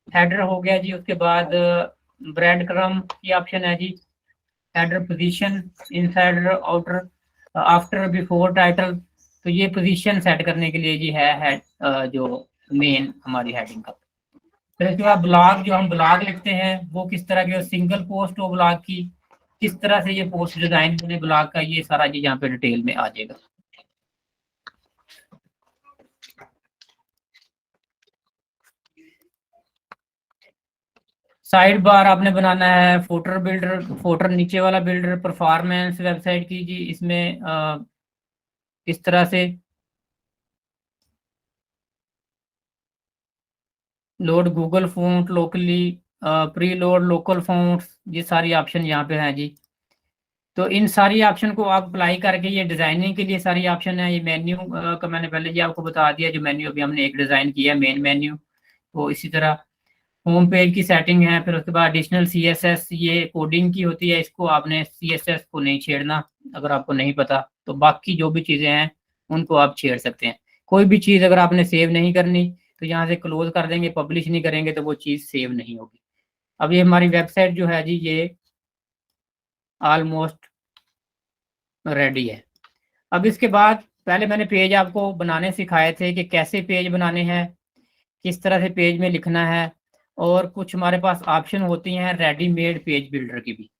हेडर हो गया जी। उसके बाद ब्रेड क्रम की ऑप्शन है जी, header position, insider, outer, after, before title, तो ये पोजीशन सेट करने के लिए जी है जो मेन हमारी हेडिंग का। फिर इसके बाद ब्लॉग, जो हम ब्लॉग लिखते हैं वो किस तरह के, सिंगल पोस्ट हो ब्लॉग की, किस तरह से ये पोस्ट डिजाइन बने ब्लॉग का, ये सारा जी यहाँ पे डिटेल में आ जाएगा। साइड बार आपने बनाना है, फोटर बिल्डर, फोटर नीचे वाला बिल्डर, परफॉर्मेंस वेबसाइट की जी इसमें इस तरह से load Google font locally, pre load local fonts, ये सारी ऑप्शन यहाँ पे हैं जी। तो इन सारी ऑप्शन को आप अप्लाई करके, ये डिजाइनिंग के लिए सारी ऑप्शन है। ये मेन्यू का मैंने पहले जी आपको बता दिया, जो मेन्यू अभी हमने एक डिजाइन किया है मेन मेन्यू, तो इसी तरह होम पेज की सेटिंग है। फिर उसके बाद एडिशनल CSS, ये कोडिंग की होती है, इसको आपने CSS को नहीं छेड़ना, अगर आपको नहीं पता तो बाकी जो भी चीज़ें हैं उनको आप छेड़ सकते हैं। कोई भी चीज़ अगर आपने सेव नहीं करनी तो यहाँ से क्लोज कर देंगे, पब्लिश नहीं करेंगे तो वो चीज़ सेव नहीं होगी। अब ये हमारी वेबसाइट जो है जी ये ऑलमोस्ट रेडी है। अब इसके बाद पहले मैंने पेज आपको बनाने सिखाए थे कि कैसे पेज बनाने हैं, किस तरह से पेज में लिखना है, और कुछ हमारे पास ऑप्शन होती हैं रेडीमेड पेज बिल्डर की भी।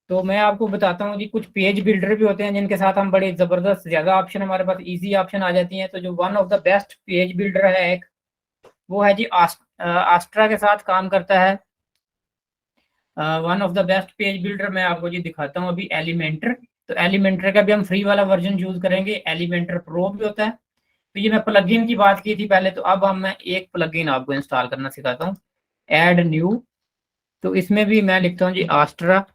तो मैं आपको बताता हूँ जी, कुछ पेज बिल्डर भी होते हैं जिनके साथ हम बड़े ज़बरदस्त ज़्यादा ऑप्शन हमारे पास इजी ऑप्शन आ जाती हैं। तो जो one of the best page builder है एक, वो है जी आस्ट्रा के साथ काम करता है। One of the best page builder मैं आपको जी दिखाता हूँ अभी, एलिमेंटर। तो एलिमेंटर का भी हम फ्री वाला वर्जन यूज करेंगे, एलिमेंटर प्रो भी होता है। तो ये मैं प्लगइन की बात की थी पहले, तो अब हम मैं एक प्लगइन आपको इंस्टॉल करना सिखाता हूँ, ऐड न्यू। तो इसमें भी मैं लिखता हूँ जी आस्ट्रा।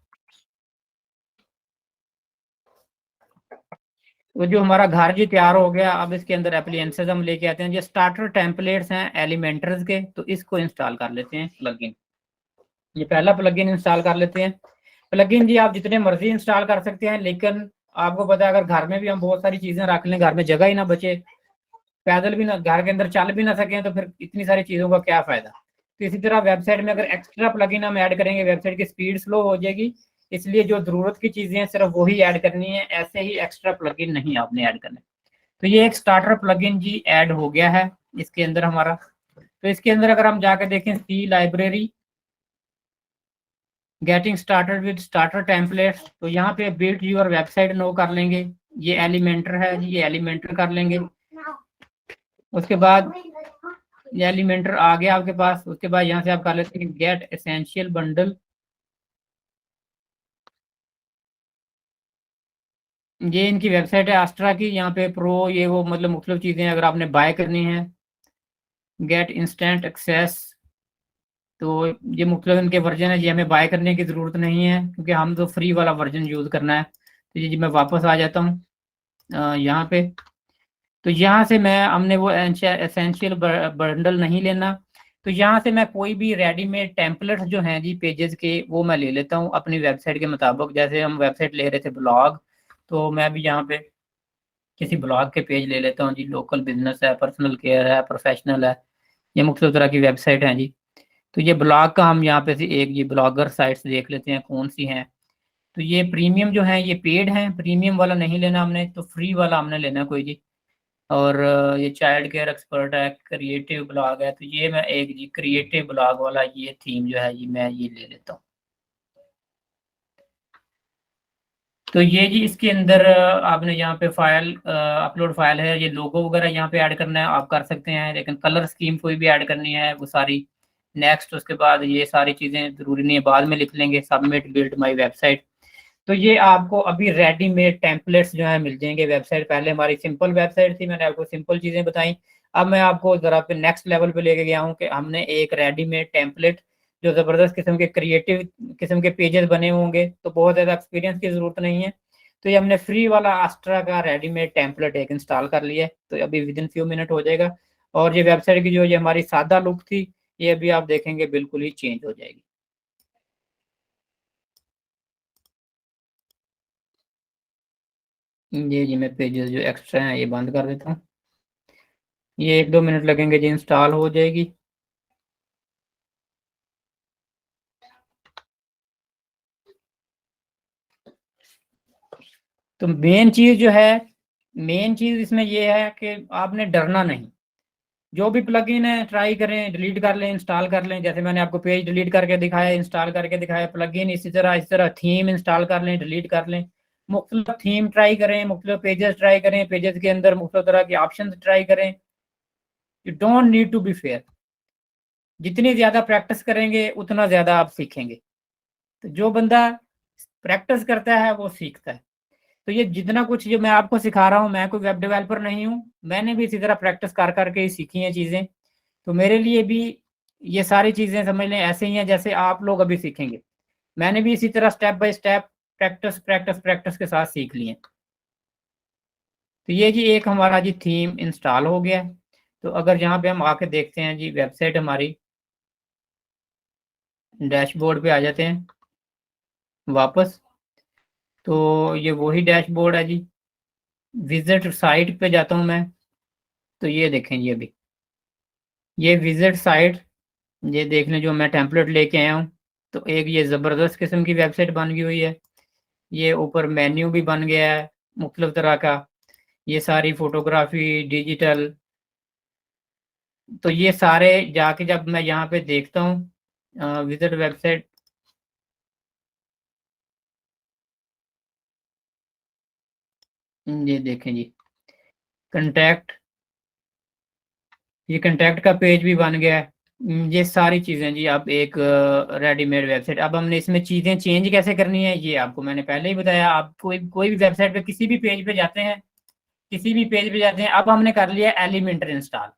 तो जो हमारा घर जी तैयार हो गया, अब इसके अंदर एप्लीकेंसेस हम लेके आते हैं। जो स्टार्टर टेम्पलेट्स हैं एलिमेंटर्स के, तो इसको इंस्टॉल कर लेते हैं प्लगइन। ये पहला प्लगइन इंस्टॉल कर लेते हैं। प्लगइन जी आप जितने मर्जी इंस्टॉल कर सकते हैं, लेकिन आपको पता है अगर घर में भी हम बहुत सारी चीजें रख लें, घर में जगह ही ना बचे, पैदल भी ना घर के अंदर चल भी ना सकें, तो फिर इतनी सारी चीजों का क्या फायदा। तो इसी तरह वेबसाइट में अगर एक्स्ट्रा प्लगइन हम ऐड करेंगे, वेबसाइट की स्पीड स्लो हो जाएगी। इसलिए जो जरूरत की चीजें हैं सिर्फ वही ऐड करनी है, ऐसे ही एक्स्ट्रा प्लगइन नहीं आपने ऐड करना। तो ये एक स्टार्टर प्लगइन जी ऐड हो गया है इसके अंदर हमारा। तो इसके अंदर अगर हम जाकर देखें see library, getting started with starter templates, तो यहाँ पे बिल्ड यूर वेबसाइट नो कर लेंगे। ये एलिमेंटर है जी, ये एलिमेंटर कर लेंगे। उसके बाद ये एलिमेंटर आ गया आपके पास। उसके बाद यहाँ से आप कर लेते हैं गेट एसेंशियल बंडल। ये इनकी वेबसाइट है आस्ट्रा की, यहाँ पे प्रो ये वो मतलब मुख्तलिफ चीज़ें अगर आपने बाय करनी है। गेट इंस्टेंट एक्सेस, तो ये मुख्तलिफ इनके वर्जन है जी, हमें बाय करने की ज़रूरत नहीं है क्योंकि हम तो फ्री वाला वर्जन यूज़ करना है। तो ये जी मैं वापस आ जाता हूँ यहाँ पे। तो यहाँ से मैं हमने वो एसेंशियल बंडल नहीं लेना। तो यहाँ से मैं कोई भी रेडीमेड टेम्पलेट्स जो हैं जी पेजेस के, वो मैं ले लेता हूँ अपनी वेबसाइट के मुताबिक। जैसे हम वेबसाइट ले रहे थे ब्लॉग, तो मैं भी यहाँ पे किसी ब्लॉग के पेज ले लेता हूँ जी। लोकल बिजनेस है, पर्सनल केयर है, प्रोफेशनल है, ये मुख्तलिफ तरह की वेबसाइट हैं जी। तो ये ब्लॉग का हम यहाँ पे से एक ये ब्लॉगर साइट्स देख लेते हैं कौन सी हैं। तो ये प्रीमियम जो है ये पेड है, प्रीमियम वाला नहीं लेना हमने, तो फ्री वाला हमने लेना है कोई जी। और ये चाइल्ड केयर एक्सपर्ट है, क्रिएटिव ब्लॉग है, तो ये मैं एक जी क्रिएटिव ब्लॉग वाला ये थीम जो है ये मैं ये ले लेता हूँ। तो ये जी इसके अंदर आपने यहाँ पे फाइल अपलोड फाइल है, ये लोगो वगैरह यहाँ पे ऐड करना है आप कर सकते हैं, लेकिन कलर स्कीम कोई भी ऐड करनी है वो सारी नेक्स्ट। उसके बाद ये सारी चीज़ें ज़रूरी नहीं है, बाद में लिख लेंगे सबमिट बिल्ड माई वेबसाइट। तो ये आपको अभी रेडीमेड टेम्पलेट्स जो है मिल जाएंगे वेबसाइट। पहले हमारी सिंपल वेबसाइट थी, मैंने आपको सिंपल चीज़ें बताई। अब मैं आपको ज़रा पे नेक्स्ट लेवल पे लेके गया हूँ कि हमने एक रेडीमेड टेम्पलेट जो ज़बरदस्त किस्म के क्रिएटिव किस्म के पेजेस बने होंगे, तो बहुत ज़्यादा एक्सपीरियंस की ज़रूरत नहीं है। तो ये हमने फ्री वाला आस्ट्रा का रेडीमेड टेम्पलेट एक इंस्टॉल कर लिया है, तो अभी विद इन फ्यू मिनट हो जाएगा। और ये वेबसाइट की जो ये हमारी सादा लुक थी, ये अभी आप देखेंगे बिल्कुल ही चेंज हो जाएगी। ये जी मैं पेजेस जो एक्स्ट्रा हैं ये बंद कर देता हूँ। ये 1-2 मिनट लगेंगे जी, इंस्टॉल हो जाएगी। तो मेन चीज जो है, मेन चीज इसमें ये है कि आपने डरना नहीं। जो भी प्लगइन है ट्राई करें, डिलीट कर लें, इंस्टॉल कर लें। जैसे मैंने आपको पेज डिलीट करके दिखाया, इंस्टॉल करके दिखाया, प्लगइन इसी तरह थीम इंस्टॉल कर लें, डिलीट कर लें। मुख्तलिफ थीम ट्राई करें, मुख्तलिफ पेजेस ट्राई करें, पेजेस के अंदर मुख्तलिफ तरह के ऑप्शन ट्राई करें। You don't need to be fair. जितनी ज्यादा प्रैक्टिस करेंगे उतना ज्यादा आप सीखेंगे। तो जो बंदा प्रैक्टिस करता है वो सीखता है। तो ये जितना कुछ जो मैं आपको सिखा रहा हूँ, मैं कोई वेब डेवलपर नहीं हूँ, मैंने भी इसी तरह प्रैक्टिस कर करके ही सीखी हैं चीज़ें। तो मेरे लिए भी ये सारी चीज़ें समझ लें ऐसे ही हैं जैसे आप लोग अभी सीखेंगे। मैंने भी इसी तरह step by step practice practice practice के साथ सीख लिए। तो ये जी एक हमारा जी थीम इंस्टॉल हो गया है। तो अगर यहाँ पे हम आके देखते हैं जी वेबसाइट हमारी, डैशबोर्ड पे आ जाते हैं वापस। तो ये वही डैशबोर्ड है जी। विजिट साइट पे जाता हूँ मैं। तो ये देखें जी अभी ये विजिट साइट, ये देख लें जो मैं टेम्पलेट लेके आया हूँ। तो एक ये ज़बरदस्त किस्म की वेबसाइट बन गई हुई है। ये ऊपर मेन्यू भी बन गया है मुख्तलिफ तरह का, ये सारी फोटोग्राफी डिजिटल। तो ये सारे जाके जब मैं यहाँ पे देखता हूँ विजिट वेबसाइट, ये देखें जी कंटैक्ट, ये कंटैक्ट का पेज भी बन गया है। ये सारी चीज़ें जी आप एक रेडीमेड वेबसाइट। अब हमने इसमें चीज़ें चेंज कैसे करनी है ये आपको मैंने पहले ही बताया। आप कोई भी वेबसाइट पे किसी भी पेज पे जाते हैं, किसी भी पेज पे जाते हैं, अब हमने कर लिया एलिमेंटर इंस्टॉल।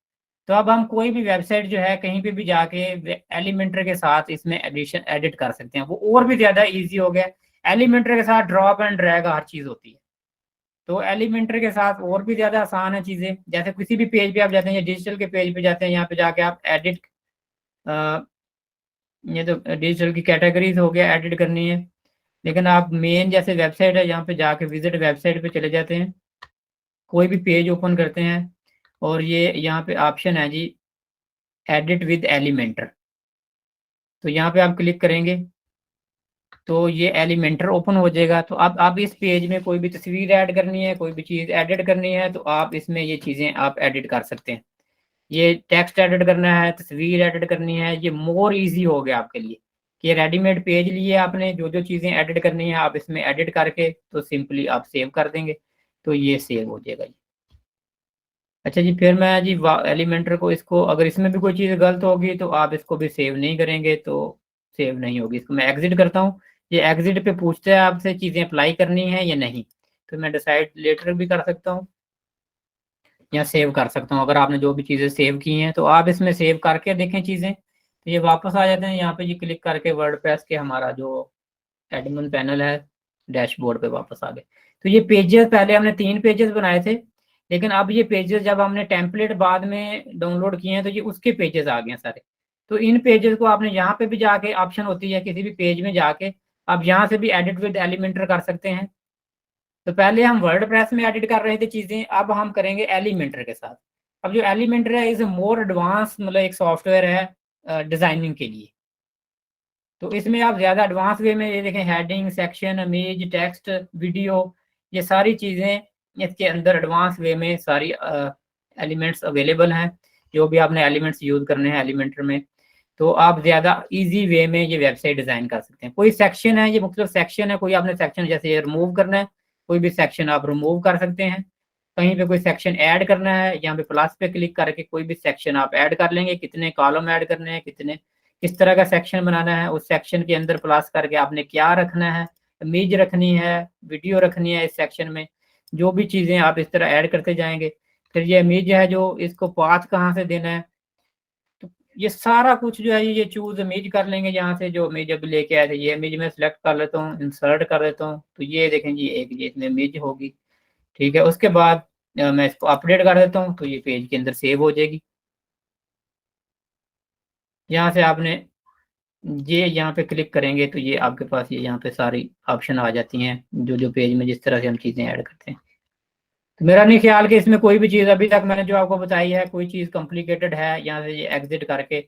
तो अब हम कोई भी वेबसाइट जो है कहीं पे भी जाके एलिमेंटर के साथ इसमें एडिशन एडिट कर सकते हैं, वो और भी ज़्यादा ईजी हो गया। एलिमेंटर के साथ ड्रॉप एंड ड्रैग हर चीज़ होती है, तो एलिमेंटर के साथ और भी ज़्यादा आसान है चीज़ें। जैसे किसी भी पेज पे आप जाते हैं या डिजिटल के पेज पे जाते हैं, यहाँ पे जाके आप एडिट ये तो डिजिटल की कैटेगरीज हो गया, एडिट करनी है। लेकिन आप मेन जैसे वेबसाइट है, यहाँ पे जाके विजिट वेबसाइट पे चले जाते हैं, कोई भी पेज ओपन करते हैं, और ये यहाँ पे ऑप्शन है जी एडिट विद एलिमेंटर। तो यहाँ पे आप क्लिक करेंगे तो ये एलिमेंटर ओपन हो जाएगा। तो अब आप इस पेज में कोई भी तस्वीर ऐड करनी है, कोई भी चीज़ एडिट करनी है, तो आप इसमें ये चीज़ें आप एडिट कर सकते हैं। ये टेक्स्ट एडिट करना है, तस्वीर एडिट करनी है, ये मोर इजी हो गया आपके लिए कि रेडीमेड पेज लिए आपने, जो जो चीज़ें एडिट करनी है आप इसमें एडिट करके तो सिंपली आप सेव कर देंगे, तो ये सेव हो जाएगा जी। अच्छा जी, फिर मैं जी एलिमेंटर को, इसको अगर इसमें भी कोई चीज़ गलत होगी तो आप इसको भी सेव नहीं करेंगे तो सेव नहीं होगी। इसको मैं एग्जिट करता हूँ। ये एग्जिट पे पूछता है आपसे चीज़ें अप्लाई करनी है या नहीं, तो मैं डिसाइड लेटर भी कर सकता हूँ या सेव कर सकता हूँ। अगर आपने जो भी चीज़ें सेव की हैं तो आप इसमें सेव करके देखें चीज़ें, तो ये वापस आ जाते हैं यहाँ पे, ये क्लिक करके वर्डप्रेस के हमारा जो एडमिन पैनल है डैशबोर्ड पे वापस आ गए। तो ये पेजेस पहले हमने 3 पेजेस बनाए थे, लेकिन अब ये पेजेस जब हमने टेम्पलेट बाद में डाउनलोड किए हैं तो ये उसके पेजेस आ गए हैं सारे। तो इन पेजेस को आपने यहाँ पे भी जाके ऑप्शन होती है किसी भी पेज में जाके आप यहाँ से भी एडिट विद एलिमेंटर कर सकते हैं। तो पहले हम वर्डप्रेस में एडिट कर रहे थे चीज़ें, अब हम करेंगे एलिमेंटर के साथ। अब जो एलिमेंटर है इज मोर एडवांस, मतलब एक सॉफ्टवेयर है डिजाइनिंग के लिए। तो इसमें आप ज़्यादा एडवांस वे में ये देखें, heading, section, image, text, video, ये सारी चीज़ें इसके अंदर एडवांस वे में सारी एलिमेंट्स अवेलेबल हैं। जो भी आपने एलिमेंट्स यूज़ करने हैं एलिमेंटर में, तो आप ज़्यादा इजी वे में ये वेबसाइट डिज़ाइन कर सकते हैं। कोई सेक्शन है, ये मुख्तलिफ सेक्शन है, कोई आपने सेक्शन जैसे ये रिमूव करना है, कोई भी सेक्शन आप रिमूव कर सकते हैं। कहीं पे कोई सेक्शन ऐड करना है, यहाँ पे प्लस पे क्लिक करके कोई भी सेक्शन आप ऐड कर लेंगे, कितने कॉलम ऐड करने हैं, कितने किस तरह का सेक्शन बनाना है, उस सेक्शन के अंदर प्लस करके आपने क्या रखना है, इमेज रखनी है, वीडियो रखनी है इस सेक्शन में, जो भी चीज़ें आप इस तरह ऐड करते जाएंगे। फिर ये इमेज है जो इसको पाथ कहाँ से देना है, तो ये सारा कुछ जो है ये चूज इमेज कर लेंगे। यहाँ से जो इमेज अभी लेके आए थे ये इमेज में सिलेक्ट कर लेता हूँ, इंसर्ट कर देता हूँ, तो ये देखें जी एक ये इसमें इमेज होगी। ठीक है, उसके बाद मैं इसको अपडेट कर देता हूँ तो ये पेज के अंदर सेव हो जाएगी। यहाँ से आपने ये यहाँ पे क्लिक करेंगे तो ये आपके पास ये यहाँ पे सारी ऑप्शन आ जाती हैं, जो जो पेज में जिस तरह से हम चीज़ें ऐड करते हैं। तो मेरा नहीं ख्याल कि इसमें कोई भी चीज़ अभी तक मैंने जो आपको बताई है कोई चीज़ कॉम्प्लिकेटेड है। यहाँ से ये एग्जिट करके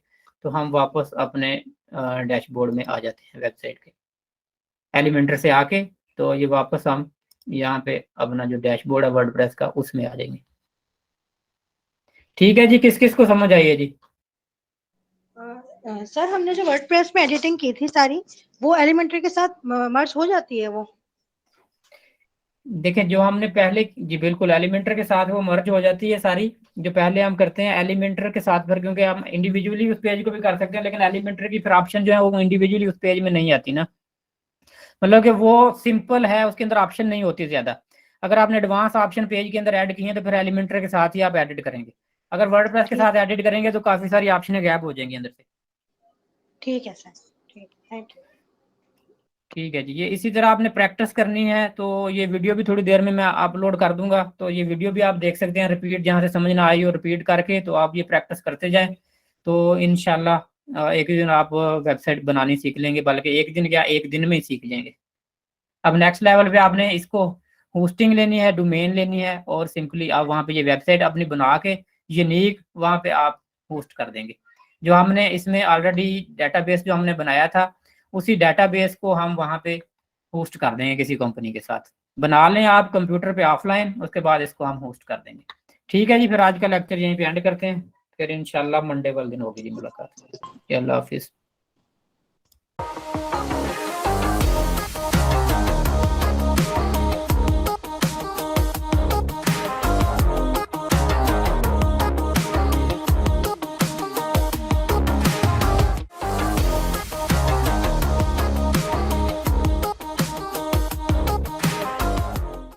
तो हम वापस अपने डैशबोर्ड में आ जाते हैं वेबसाइट के, एलिमेंटर से आके तो ये वापस हम यहाँ पे अपना जो डैशबोर्ड है वर्डप्रेस का उसमें आ जाएंगे। ठीक है जी, किस किस को समझ आई है जी? सर हमने जो वर्डप्रेस में एडिटिंग की थी सारी, वो एलिमेंटर के साथ मर्ज हो जाती है वो? देखें जो हमने पहले, जी बिल्कुल एलिमेंटर के साथ वो मर्ज हो जाती है सारी, जो पहले हम करते हैं एलिमेंटर के साथ फिर, क्योंकि हम इंडिविजुअली उस पेज को भी कर सकते हैं, लेकिन एलिमेंटर की फिर ऑप्शन जो है वो इंडिविजुअली उस पेज में नहीं आती ना, मतलब कि वो सिंपल है, उसके अंदर ऑप्शन नहीं होती ज्यादा। अगर आपने एडवांस ऑप्शन पेज के अंदर ऐड किए हैं तो फिर एलिमेंटर के साथ ही आप एडिट करेंगे। अगर वर्डप्रेस के ठीक साथ एडिट करेंगे तो काफी सारी ऑप्शन गैप हो जाएंगी अंदर से। ठीक है सर, ठीक, थैंक यू। ठीक है जी, ये इसी तरह आपने प्रैक्टिस करनी है। तो ये वीडियो भी थोड़ी देर में मैं अपलोड कर दूंगा, तो ये वीडियो भी आप देख सकते हैं रिपीट, जहाँ से समझ ना आई हो रिपीट करके तो आप ये प्रैक्टिस करते जाएं। तो इंशाल्लाह एक ही दिन आप वेबसाइट बनानी सीख लेंगे, बल्कि एक दिन क्या एक दिन में ही सीख लेंगे। अब नेक्स्ट लेवल पे आपने इसको होस्टिंग लेनी है, डोमेन लेनी है, और सिंपली आप वहाँ पे ये वेबसाइट अपनी बना के यूनिक वहाँ पे आप होस्ट कर देंगे। जो हमने इसमें ऑलरेडी डेटाबेस जो हमने बनाया था उसी डेटाबेस को हम वहाँ पे होस्ट कर देंगे किसी कंपनी के साथ। बना लें आप कंप्यूटर पे ऑफलाइन, उसके बाद इसको हम होस्ट कर देंगे। ठीक है जी, फिर आज का लेक्चर यहीं पे एंड करते हैं, फिर इंशाल्लाह मंडे वाले दिन होगी जी मुलाकात। अल्लाह हाफिज़।